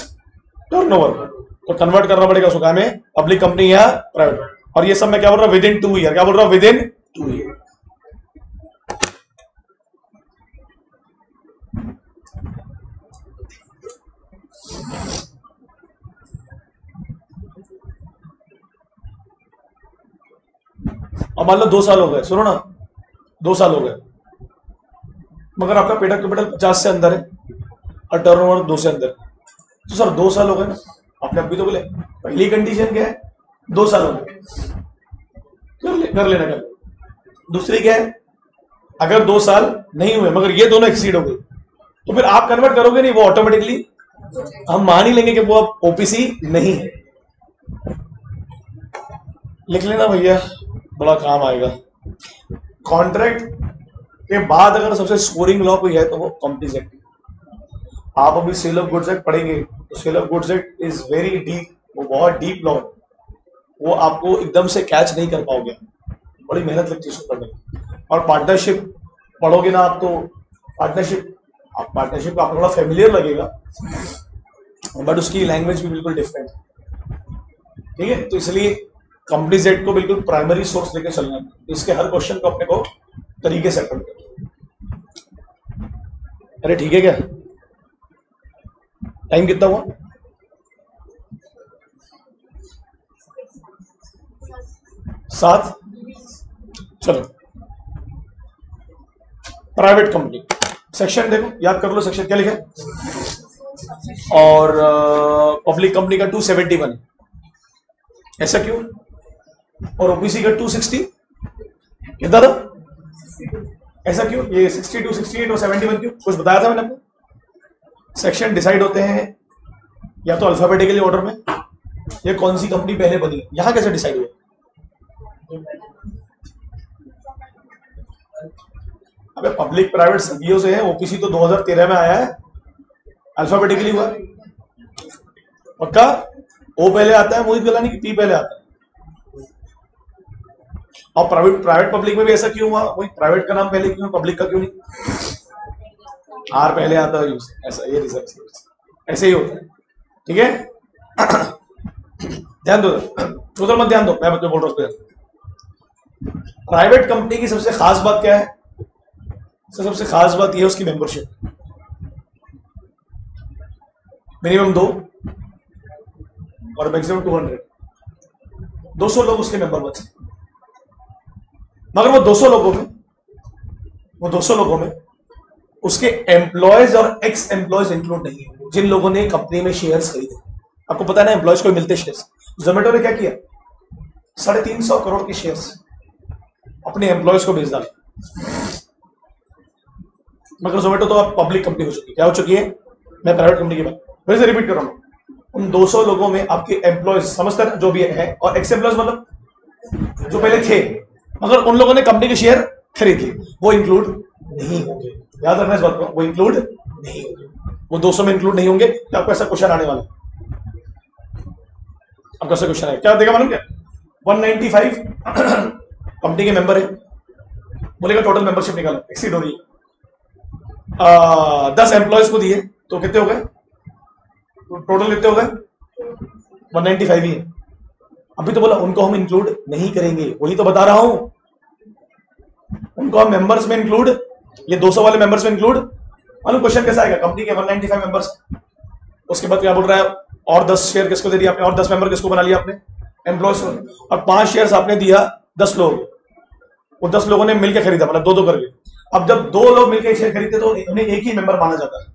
टर्नओवर, तो कन्वर्ट करना पड़ेगा उसको में पब्लिक कंपनी या प्राइवेट। और ये सब मैं क्या बोल रहा हूं? With in 2 year. क्या बोल रहा हूं? With in 2 year. अब मान लो 2 साल हो गए, सुनो ना, 2 साल हो गए, मगर आपका पेडअप कैपिटल 50 से अंदर है और टर्नओवर 2 से अंदर, तो सर 2 साल हो गए ना। आपने अभी तो बोले पहली कंडीशन क्या है? 2 साल हो गए, कर लेना कर। दूसरी क्या है? अगर 2 साल नहीं हुए मगर ये दोनों एक्सीड हो गए, तो फिर आप कन्वर्ट करोगे नहीं, वो ऑटोमेटिकली हम मान ही लेंगे कि वो अब ओपीसी नहीं है। लिख लेना भैया, बड़ा काम आएगा। कॉन्ट्रैक्ट के बाद अगर सबसे स्कोरिंग लॉ कोई है तो वो कंपनीज एक्ट। आप अभी सेल ऑफ गुड्स एक्ट पढ़ेंगे तो sale of goods act is very deep, वो बहुत डीप लॉ है, वो आपको एकदम से कैच नहीं कर पाओगे, बड़ी मेहनत लगती है उसको पढ़ने में। और पार्टनरशिप पढ़ोगे ना आप, तो पार्टनरशिप को आपको थोड़ा फेमिलियर लगेगा, बट उसकी लैंग्वेज भी बिल्कुल डिफरेंट है। ठीक है, तो इसलिए कंपनीज एक्ट को बिल्कुल प्राइमरी सोर्स लेकर चलना है। इसके हर क्वेश्चन को अपने को तरीके से अटेंड करना। अरे ठीक है, क्या टाइम कितना हुआ? सात। चलो, प्राइवेट कंपनी सेक्शन देखो, याद कर लो सेक्शन क्या लिखा है। और पब्लिक कंपनी का 271 है, ऐसा क्यों? और ओबीसी का 260 कितना था? ऐसा क्यों? ये 62, 68 और 71 क्यों? कुछ बताया था मैंने आपको। सेक्शन डिसाइड होते हैं या तो अल्फाबेटिकली ऑर्डर में, या कौन सी कंपनी पहले बनी। यहां कैसे डिसाइड हुआ? अबे पब्लिक प्राइवेट सदियों से है, ओपीसी तो 2013 में आया है, अल्फाबेटिकली हुआ पक्का। ओ पहले आता है मोहित गलानी की, पी पहले आता है। और प्राइवेट पब्लिक में भी ऐसा क्यों हुआ? वही प्राइवेट का नाम पहले क्यों, पब्लिक का क्यों नहीं? आर पहले आता है, ऐसा ये रिसर्च ऐसे ही होता है। ठीक है, ध्यान दो, उधर मत ध्यान दो, मैं बच्चों बोल रहा हूं। प्राइवेट कंपनी की सबसे खास बात क्या है? सबसे खास बात यह है उसकी मेंबरशिप, मिनिमम 2 और मैक्सिमम 200, 200 लोग उसके मेंबर बन सकते। मगर वो 200 लोगों में उसके एम्प्लॉयज और एक्स एम्प्लॉयज इंक्लूड नहीं है, जिन लोगों ने कंपनी में शेयर्स खरीदे। आपको पता है ना, एम्प्लॉयज को मिलते शेयर्स। जोमेटो ने क्या किया? 350 करोड़ के शेयर्स अपने एम्प्लॉयज को बेच डाले। मगर जोमेटो तो अब पब्लिक कंपनी हो चुकी है। क्या हो चुकी है? मैं प्राइवेट कंपनी की बात फिर से रिपीट कर रहा हूं। उन 200 लोगों में आपके एम्प्लॉयज समझते हैं जो भी है, और एक्स एम्प्लॉयज मतलब जो पहले थे मगर उन लोगों ने कंपनी के शेयर खरीद लिए, वो इंक्लूड नहीं होंगे। याद रखना इस बात को, वो इंक्लूड नहीं होंगे, वो 200 में इंक्लूड नहीं होंगे। तो आपको ऐसा क्वेश्चन आने वाला है, आपको ऐसा क्वेश्चन है क्या देगा मालूम क्या? 195 कंपनी के मेंबर है, बोलेगा टोटल मेंबरशिप निकालो, एक्सीड हो रही है। 10 एम्प्लॉयज को दिए तो कितने हो गए? तो टोटल कितने हो गए? 195 ही है। अभी तो बोला उनको हम इंक्लूड नहीं करेंगे, वही तो बता रहा हूं, उनको हम मेंबर्स में इंक्लूड, ये 200 वाले मेंबर्स में इंक्लूड। मालूम क्वेश्चन कैसा आएगा? कंपनी के 195 मेंबर्स, उसके बाद क्या बोल रहा है? और 10 शेयर किसको दे दिया आपने? और 10 मेंबर किसको बना लिया आपने? एम्प्लॉयज को। और 5 शेयर आपने दिया 10 लोग, वो 10 लोगों ने मिलकर खरीदा, मतलब दो दो करके। अब जब 2 लोग मिलकर शेयर खरीदते तो उन्हें एक ही मेंबर माना जाता है,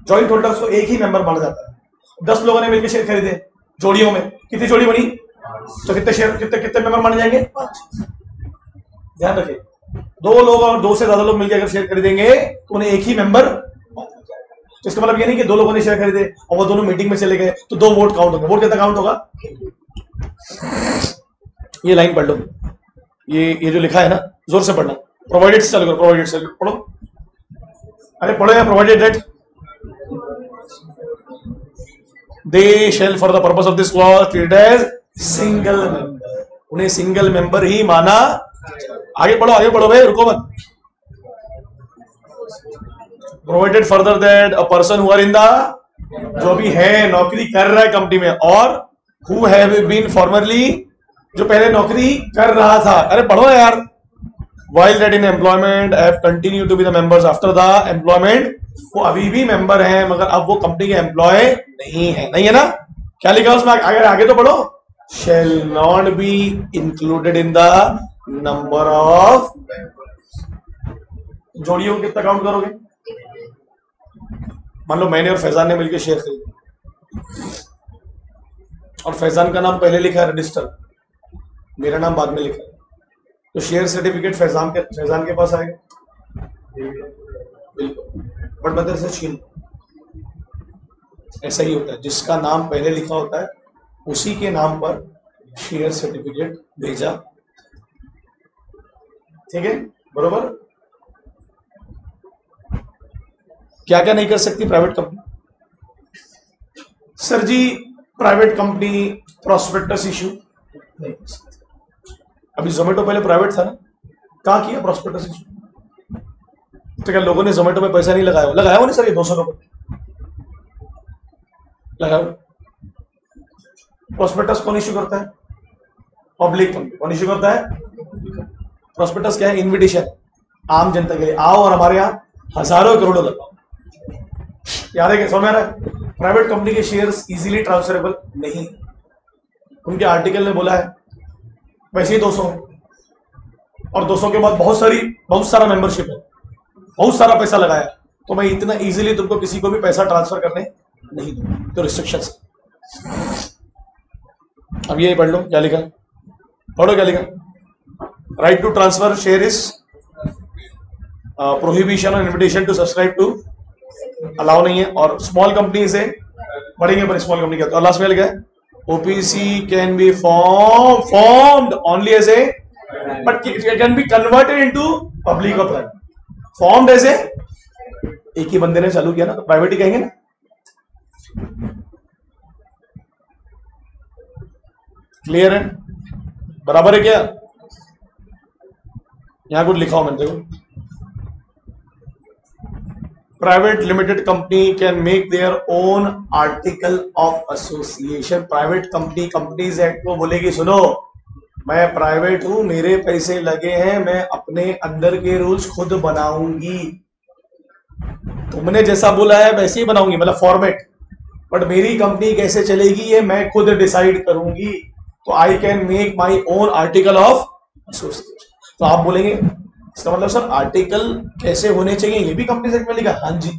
जॉइंट होल्डर्स को एक ही मेंबर माना जाता है। 10 लोगों ने मिलकर शेयर खरीदे जोड़ियों में, कितनी जोड़ी बनी, तो कितने शेयर, कितने कितने मेंबर माने जाएंगे, 5। ध्यान रखिए, 2 लोग और 2 से ज्यादा लोग मिलकर अगर शेयर खरीदेंगे तो उन्हें एक ही मेंबर। तो इसका मतलब ये नहीं कि 2 लोगों ने शेयर खरीदे और वो दोनों मीटिंग में चले गए तो 2 वोट काउंट होंगे। वोट कितना काउंट होगा, ये लाइन पढ़ लो, ये जो लिखा है ना, जोर से पढ़ना। प्रोवाइडेड से चालू करो, प्रोवाइडेड से पढ़ो, अरे पढ़ो यार। Provided that they shall for the purpose of this clause treated as single member, उन्हें सिंगल मेंबर ही माना। आगे पढ़ो भाई, रुको मत। Provided further that a person who are in the, जो भी है नौकरी कर रहा है कंपनी में, और हु हैव बीन फॉर्मरली, जो पहले नौकरी कर रहा था। अरे पढ़ो यार। while that in employment have continued to be the members after the employment, वो अभी भी मेंबर हैं मगर अब वो कंपनी के एम्प्लॉय नहीं है ना। क्या लिखा उसमें, अगर आगे तो पढ़ो, shall not be included in the number of। जोड़ियों को कितना काउंट करोगे, मान लो मैंने और फैजान ने मिलकर शेयर खरीदे और फैजान का नाम पहले लिखा है रजिस्टर, मेरा नाम बाद में लिखा है, तो शेयर सर्टिफिकेट फैजान के पास आएगा, बिल्कुल। बट मैं तेरे से छीन, ऐसा ही होता है, जिसका नाम पहले लिखा होता है उसी के नाम पर शेयर सर्टिफिकेट भेजा, ठीक है, बरोबर। क्या क्या नहीं कर सकती प्राइवेट कंपनी, सर जी प्राइवेट कंपनी प्रोस्पेक्टस इश्यू नहीं कर सकती। अभी जोमेटो पहले प्राइवेट था ना, कहां किया प्रोस्पेक्टस इश्यू, तो क्या लोगों ने जोमेटो में पैसा नहीं लगाया, लगाया हो नहीं सर, ये 200 रुपए लगाओ। प्रोस्पेक्टस कौन इश्यू करता है, पब्लिक कंपनी। कौन इश्यू करता है, प्रोस्पेक्टस क्या है, इन्विटेशन आम जनता के लिए, आओ और हमारे यहाँ हजारों करोड़ों लगाओ। याद है क्या, समझ में आ रहा है। प्राइवेट कंपनी के शेयर्स इजीली ट्रांसफरेबल नहीं, उनके आर्टिकल ने बोला है, वैसे ही 200 और 200 के बाद बहुत सारा मेंबरशिप है, बहुत सारा पैसा लगाया, तो मैं इतना इजीली तुमको किसी को भी पैसा ट्रांसफर करने नहीं दूंगा, तो रिस्ट्रिक्शंस। अब ये पढ़ लो क्या लिखा, पढ़ो क्या लिखा, right to transfer share is prohibition और invitation to subscribe to allow नहीं है। और स्मॉल कंपनी से पढ़ेंगे, पर स्मॉल कंपनी क्या, तो लास्ट में लिखा है OPC can be formed only as a, but it can be converted into public or private. Formed as a, एक ही बंदे ने चालू किया ना, तो प्राइवेट ही कहेंगे ना। क्लियर है, बराबर है क्या, यहां कुछ लिखा हो मैंने, देखो private limited company can make their own article of association. Private company companies act को बोलेगी, सुनो मैं प्राइवेट हूं, मेरे पैसे लगे हैं, मैं अपने अंदर के रूल्स खुद बनाऊंगी, तुमने जैसा बोला है वैसे ही बनाऊंगी, मतलब फॉर्मेट, बट मेरी कंपनी कैसे चलेगी ये मैं खुद डिसाइड करूंगी, तो I can make my own article of association. तो आप बोलेंगे इसका मतलब सर आर्टिकल कैसे होने चाहिए, ये भी कंपनी सेक्ट में लिखा, हाँ जी।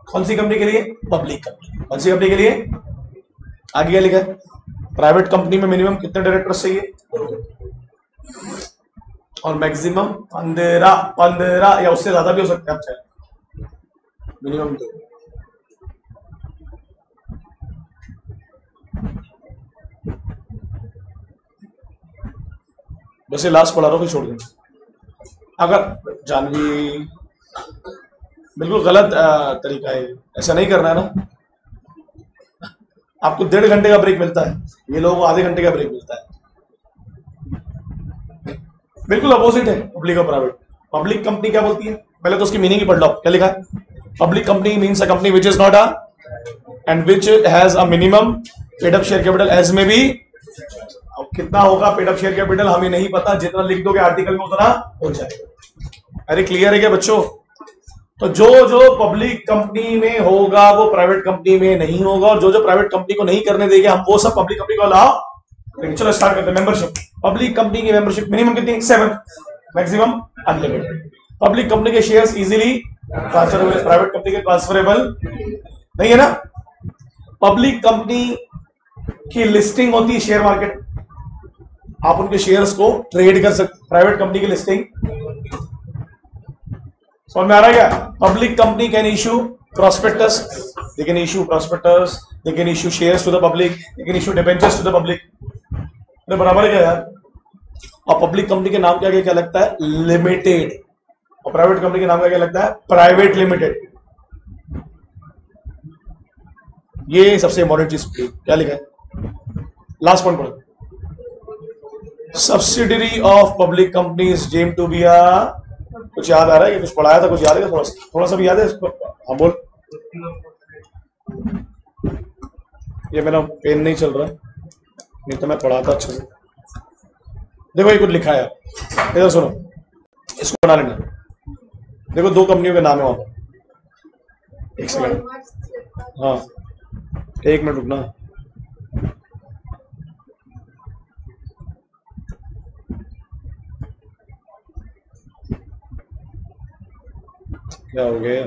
कौन सी कंपनी के लिए, पब्लिक कंपनी। कौन सी कंपनी के लिए, आगे क्या लिखा है, प्राइवेट कंपनी में मिनिमम कितने डायरेक्टर्स चाहिए, और मैक्सिमम 15 या उससे ज्यादा भी हो सकते हैं, अच्छा मिनिमम 2। बस ये लास्ट पढ़ा रहा हूं, फिर छोड़ देंगे। अगर जानवी बिल्कुल गलत तरीका है, ऐसा नहीं करना है ना। आपको 1.5 घंटे का ब्रेक मिलता है, ये लोगों को आधे घंटे का ब्रेक मिलता है, बिल्कुल अपोजिट है पब्लिक और प्राइवेट। पब्लिक कंपनी क्या बोलती है, पहले तो उसकी मीनिंग ही पढ़ लो, क्या लिखा है, public company means a company which is not a and which has a minimum paid up share capital as may be. कितना होगा पेड अप शेयर कैपिटल हमें नहीं पता, जितना लिख दोगे आर्टिकल में उतना हो जाएगा। अरे क्लियर है क्या बच्चों, तो जो जो पब्लिक कंपनी में होगा वो प्राइवेट कंपनी में नहीं होगा, और जो जो प्राइवेट कंपनी को नहीं करने देंगे हम वो सब पब्लिक कंपनी को अलाउ। चलो स्टार्ट करते हैं। मेंबरशिप, पब्लिक कंपनी की मेंबरशिप मिनिमम कितनी, 7। Maximum unlimited. पब्लिक कंपनी के shares easily transferable, private company के ट्रांसफरेबल नहीं है ना। पब्लिक कंपनी की लिस्टिंग होती है शेयर मार्केट, आप उनके शेयर्स को ट्रेड कर सकते। प्राइवेट कंपनी की लिस्टिंग समझ में आ रहा है क्या? Public company can issue prospectus, they can issue prospectus, they can issue shares to the public, they can issue debentures to the public। अरे बराबर है क्या यार? और पब्लिक कंपनी के नाम के आगे क्या लगता है? लिमिटेड। और प्राइवेट कंपनी के नाम का क्या लगता है? Private limited. ये सबसे इंपॉर्टेंट चीज क्या लिखा है? लास्ट पॉइंट पढ़ो। Subsidiary of public companies deemed to be a, कुछ याद आ रहा है? कुछ पढ़ाया था, कुछ याद है? थोड़ा सा भी याद है इसको? हाँ बोल। ये मेरा पेन नहीं चल रहा, नहीं तो मैं पढ़ा था अच्छे से। देखो ये कुछ लिखा है, इधर सुनो, इसको बना लेना। देखो दो कंपनियों के नाम है वहां पर। एक सेकंड, हाँ एक मिनट रुकना। क्या हो गया?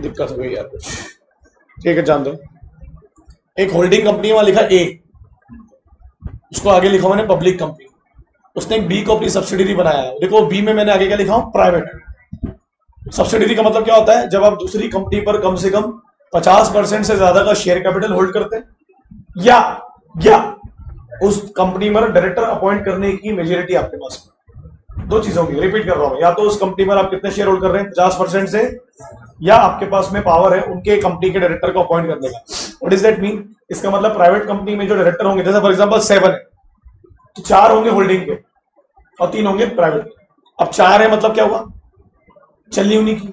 दिक्कत हो गई यार कुछ। ठीक है जान दो। एक होल्डिंग कंपनी वहां लिखा ए, उसको आगे लिखा मैंने पब्लिक कंपनी। उसने एक बी को अपनी सब्सिडरी बनाया है। देखो बी में मैंने आगे क्या लिखा हूं? प्राइवेट। सब्सिडरी का मतलब क्या होता है? जब आप दूसरी कंपनी पर कम से कम 50% से ज्यादा का शेयर कैपिटल होल्ड करते हैं, या उस कंपनी में डायरेक्टर अपॉइंट करने की मेजोरिटी आपके पास। दो चीजों की रिपीट कर रहा हूं, या तो उस कंपनी पर आप कितने शेयर होल्ड कर रहे हैं 50% से, या आपके पास में पावर है उनके कंपनी के डायरेक्टर को अपॉइंट करने का। What does that mean? इसका मतलब प्राइवेट कंपनी में जो डायरेक्टर होंगे, जैसे फॉर एग्जांपल 7 है तो 4 होंगे होल्डिंग के और 3 होंगे प्राइवेट के। अब 4 है मतलब क्या हुआ? चलनी उन्हीं की,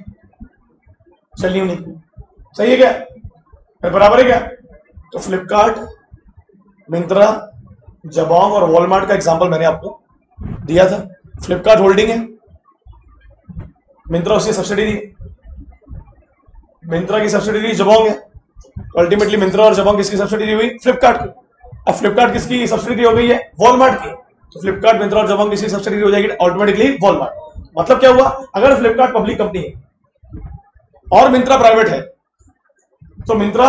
चलनी उन्हीं की। सही है क्या? बराबर है क्या? तो फ्लिपकार्ट, मिंत्रा, जबोंग और वॉलमार्ट का एग्जांपल मैंने आपको दिया था। फ्लिपकार्ट होल्डिंग है, मिंत्रा उसकी सब्सिडरी है, मिंत्रा की सब्सिडरी जबोंग है। अल्टीमेटली मिंत्रा और जबोंग किसकी सब्सिडरी हुई? फ्लिपकार्ट की। अब फ्लिपकार्ट किसकी सब्सिडरी हो गई है? वॉलमार्ट की। तो फ्लिपकार्ट, मिंत्रा और जबोंग किसकी सब्सिडरी हो जाएगी? Automatically Walmart. मतलब क्या हुआ? अगर फ्लिपकार्ट पब्लिक कंपनी है और मिंत्रा प्राइवेट है तो मिंत्रा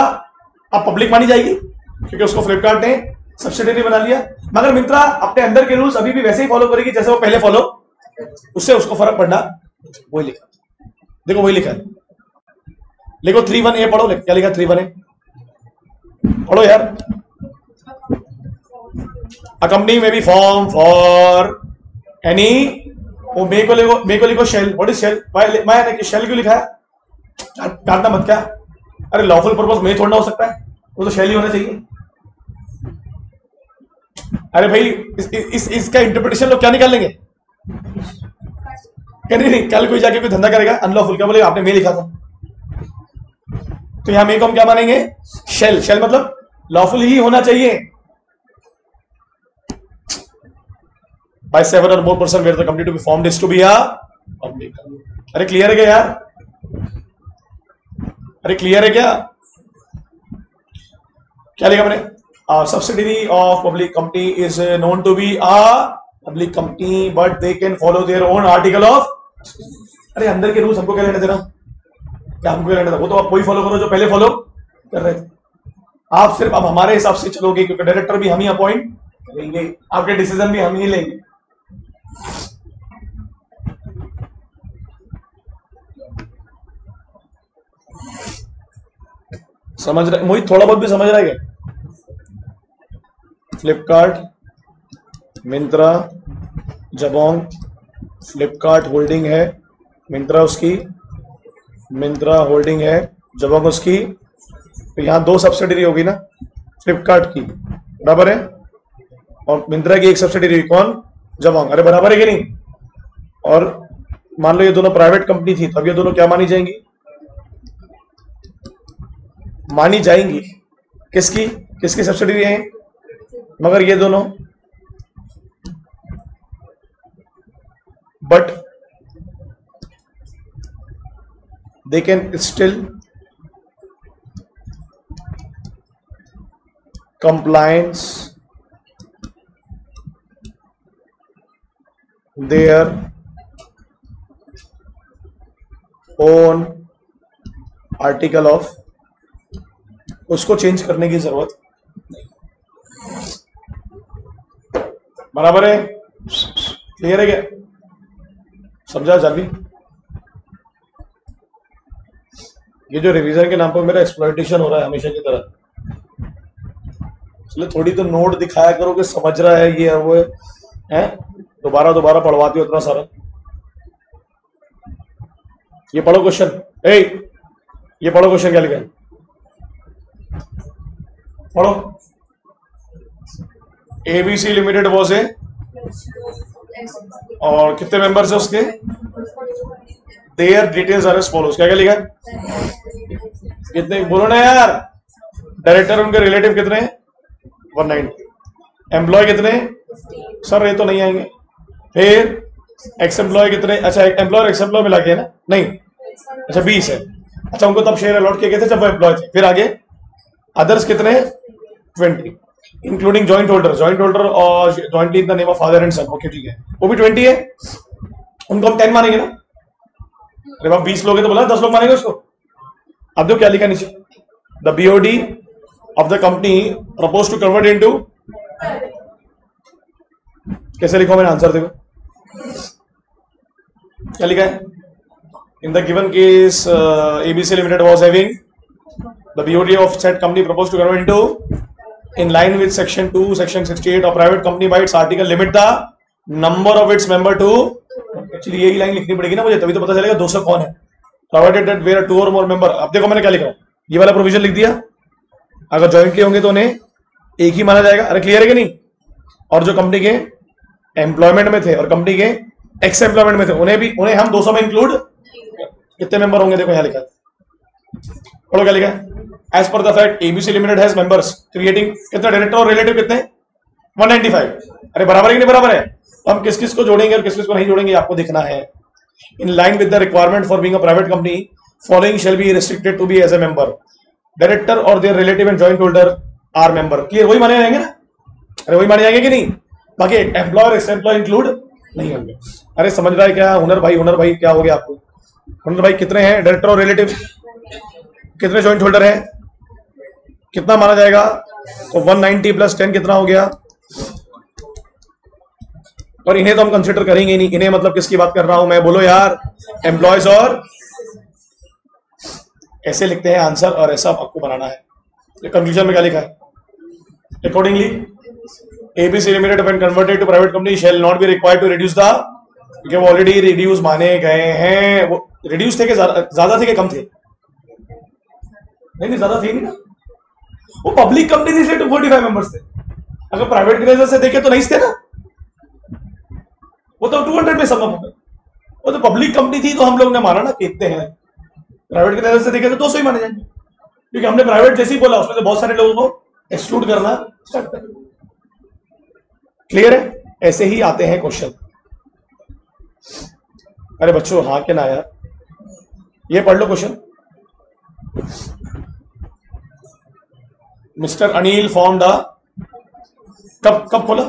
अब पब्लिक मानी जाएगी क्योंकि उसको फ्लिपकार्ट ने सब्सिडरी बना लिया। मगर मिंत्रा अपने अंदर के रूल्स अभी भी वैसे ही फॉलो करेगी जैसे वो पहले फॉलो, उससे उसको फर्क पड़ना। वही लिखा, देखो वही लिखा है। लिखो 31A पढ़ो। क्या लिखा? 31A पढ़ो यार। A company may be form for any, वो मे को लिखो शेल। What is shall? मैं शेल क्यों लिखा है? काटना मत क्या? अरे लॉफुल पर्पस में थोड़ा हो सकता है, वो तो शेल ही होना चाहिए। अरे भाई इसका इंटरप्रिटेशन लोग क्या निकाल लेंगे? नहीं, कल कोई जाके कोई धंधा करेगा अनलॉफुल, क्या बोलेगा? आपने मे लिखा था। तो यहां मे को हम क्या मानेंगे? शेल। शेल मतलब लॉफुल ही होना चाहिए। By 7 or more person where the company to be formed is to be a public। अरे क्लियर है क्या यार? अरे क्लियर है क्या? क्या लिखा मैंने? Subsidiary of public company is known to be a public company but they can follow their own article of। अरे अंदर के रूल्स हमको क्या लेना देना? क्या हमको क्या लेना था? वो तो आप वही फॉलो करो जो पहले फॉलो कर रहे थे। आप सिर्फ अब हमारे हिसाब से चलोगे क्योंकि डायरेक्टर भी हम ही अपॉइंट करेंगे, आपके डिसीजन भी हम ही लेंगे। समझ रहे मोहित? थोड़ा बहुत भी समझ रहा है क्या? फ्लिपकार्ट, मिंत्रा, जबोंग, फ्लिपकार्ट होल्डिंग है, मिंत्रा उसकी, मिंत्रा होल्डिंग है, जबोंग उसकी। तो यहां 2 सब्सिडरी होगी ना, फ्लिपकार्ट की, बराबर है, और मिंत्रा की एक सब्सिडरी कौन? जबोंग। अरे बराबर है कि नहीं? और मान लो ये दोनों प्राइवेट कंपनी थी, तब ये दोनों क्या मानी जाएंगी? मानी जाएंगी। किसकी किसकी सब्सिडरी है? मगर ये दोनों, but they can still compliance their own article of, उसको चेंज करने की जरूरत नहीं। बराबर है? क्लियर है क्या? समझा जल्दी? ये जो रिवीजन के नाम पर मेरा एक्सप्लॉइटेशन हो रहा है हमेशा की तरह, इसलिए थोड़ी तो नोट दिखाया करो कि समझ रहा है ये वो है, दोबारा दोबारा पढ़वाती हो इतना सारा। ये पढ़ो क्वेश्चन, ये पढ़ो क्वेश्चन क्या लिखा है, पढ़ो। एबीसी लिमिटेड वॉज ए, और कितने मेंबर्स है उसके? Their details are as follows. क्या क्या लिखा है? कितने बोलो ना यार। डायरेक्टर उनके रिलेटिव कितने? 190। एम्प्लॉय कितने? सर ये तो नहीं आएंगे। फिर एक्स एम्प्लॉय कितने? अच्छा एम्प्लॉय एक्स एम्प्लॉय मिला के ना? नहीं, अच्छा 20 है। अच्छा उनको तब शेयर अलॉट किए गए थे जब वो एम्प्लॉय थे। फिर आगे अदर्स कितने? 20 including joint holder. Joint holder और jointly in the name of father and son. Okay ठीक है, वो भी 20 है। उनको हम 10 मानेंगे ना? अरे बाप 20 लोग हैं तो बोला 10 लोग मानेंगे उसको। अब देखो क्या लिखा नीचे, the BOD of the company propose to convert into, कैसे लिखो मैंने आंसर देखो क्या लिखा है। In the given case ABC limited was having the BOD of said company propose to convert into in line with section 2 section 68 of private company by its article limit the number of its member to, actually यही line लिखनी पड़ेगी ना मुझे, तभी तो पता चलेगा 200 कौन है। provided that where 2 or more member, अब देखो मैंने क्या लिखा, ये वाला प्रोविजन लिख दिया, अगर जॉइंटली होंगे तो उन्हें एक ही माना जाएगा। अरे क्लियर है कि नहीं? और जो कंपनी के एम्प्लॉयमेंट में थे और कंपनी के एक्स एम्प्लॉयमेंट में थे उन्हें हम 200 में इंक्लूड, कितने मेंबर होंगे देखो यहाँ लिखा है, पढ़ो क्या लिखा है। As per the fact, ABC Limited has members creating, कितने डायरेक्टर और रिलेटिव कितने? 195। अरे बराबर है कि नहीं बराबर है? तो हम किस किस को जोड़ेंगे और किस किस को नहीं जोड़ेंगे आपको देखना है। In line with the requirement for being a private company, following shall be restricted to be as a member. Director or their relative and joint holder are member. Clear? वही माने जाएंगे ना? अरे वही माने जाएंगे कि नहीं? बाकी एम्प्लॉयर एक्स एम्प्लॉय इंक्लूड नहीं होंगे। अरे समझ रहा है क्या हुनर भाई क्या हो गया आपको? हुनर भाई कितने हैं डायरेक्टर और रिलेटिव, कितने जॉइंट होल्डर हैं, कितना माना जाएगा? तो 190 प्लस 10 कितना हो गया? और इन्हें तो हम कंसिडर करेंगे ही नहीं। इन्हें मतलब किसकी बात कर रहा हूं मैं, बोलो यार। एम्प्लॉयज और, ऐसे लिखते हैं आंसर और ऐसा आपको बनाना है। कंक्लूजन में क्या लिखा है? Accordingly ABC limited when converted to private company shall not be required to reduce the, क्योंकि वो ऑलरेडी रिड्यूस माने गए हैं। वो रिड्यूस थे कि ज्यादा थे कि कम थे? नहीं ज्यादा थे नहीं ना, वो पब्लिक कंपनी थी इसलिए 245 मेंबर्स थे। अगर प्राइवेट की नजर से देखे तो नहीं थे ना, वो तो 200 में सम अप हो गए। वो तो पब्लिक कंपनी थी तो हम लोग ने माना ना कितने हैं। प्राइवेट की नजर से देखे तो 200 ही माने जाएंगे, क्योंकि हमने प्राइवेट जैसे ही बोला उसमें से बहुत सारे लोगों को एक्सक्लूड करना स्टार्ट कर। क्लियर है? ऐसे ही आते हैं क्वेश्चन। अरे बच्चों हाँ के ना यार, ये पढ़ लो question. Mister Anil form the, कब खोला?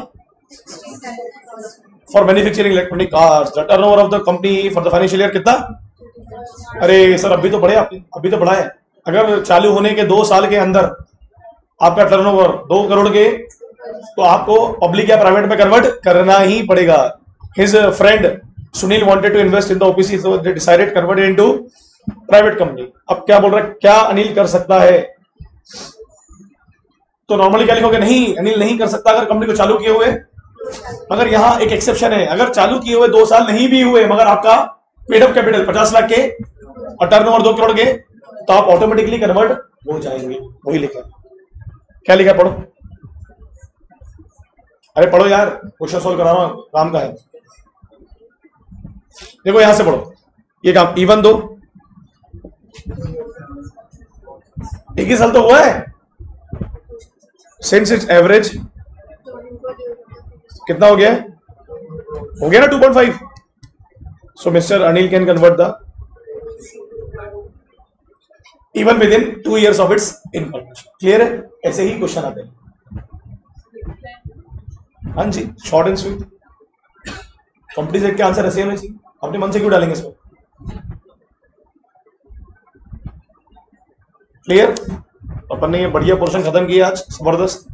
For manufacturing electronic cars, the turnover of the company for the financial year कितना? अरे सर अभी तो बढ़े आपने, अभी तो बढ़ा है। अगर चालू होने के 2 साल के अंदर आपका टर्नओवर 2 करोड़ के, तो आपको पब्लिक या प्राइवेट में कन्वर्ट करना ही पड़ेगा। His friend Sunil wanted to invest in the OPC, so they decided convert into private company. अब क्या बोल रहा है, क्या अनिल कर सकता है? तो नॉर्मली क्या लिखोगे? नहीं, अनिल नहीं कर सकता अगर कंपनी को चालू किए हुए। मगर यहां एक एक्सेप्शन है, अगर चालू किए हुए 2 साल नहीं भी हुए मगर आपका पेड अप कैपिटल 50 लाख के और टर्नओवर 2 करोड़ के, तो आप ऑटोमेटिकली कन्वर्ट हो जाएंगे। वही लिखा, क्या लिखा पढ़ो। अरे पढ़ो यार, क्वेश्चन सोल्व कराना काम का है। देखो यहां से पढ़ो, ये काम इवन दो, एक ही साल तो हुआ है। सिंस इट्स एवरेज कितना हो गया? हो गया ना 2.5। So Mister Anil can convert the even with in 2 years of its income. Clear है? ऐसे ही क्वेश्चन आते हैं। हाँ जी, शॉर्ट एंड स्वीट। कंपनी से के आंसर ऐसे होने चाहिए, अपने मन से क्यों डालेंगे इसमें? क्लियर? अपन ने ये बढ़िया पोर्शन खत्म किया आज, जबरदस्त।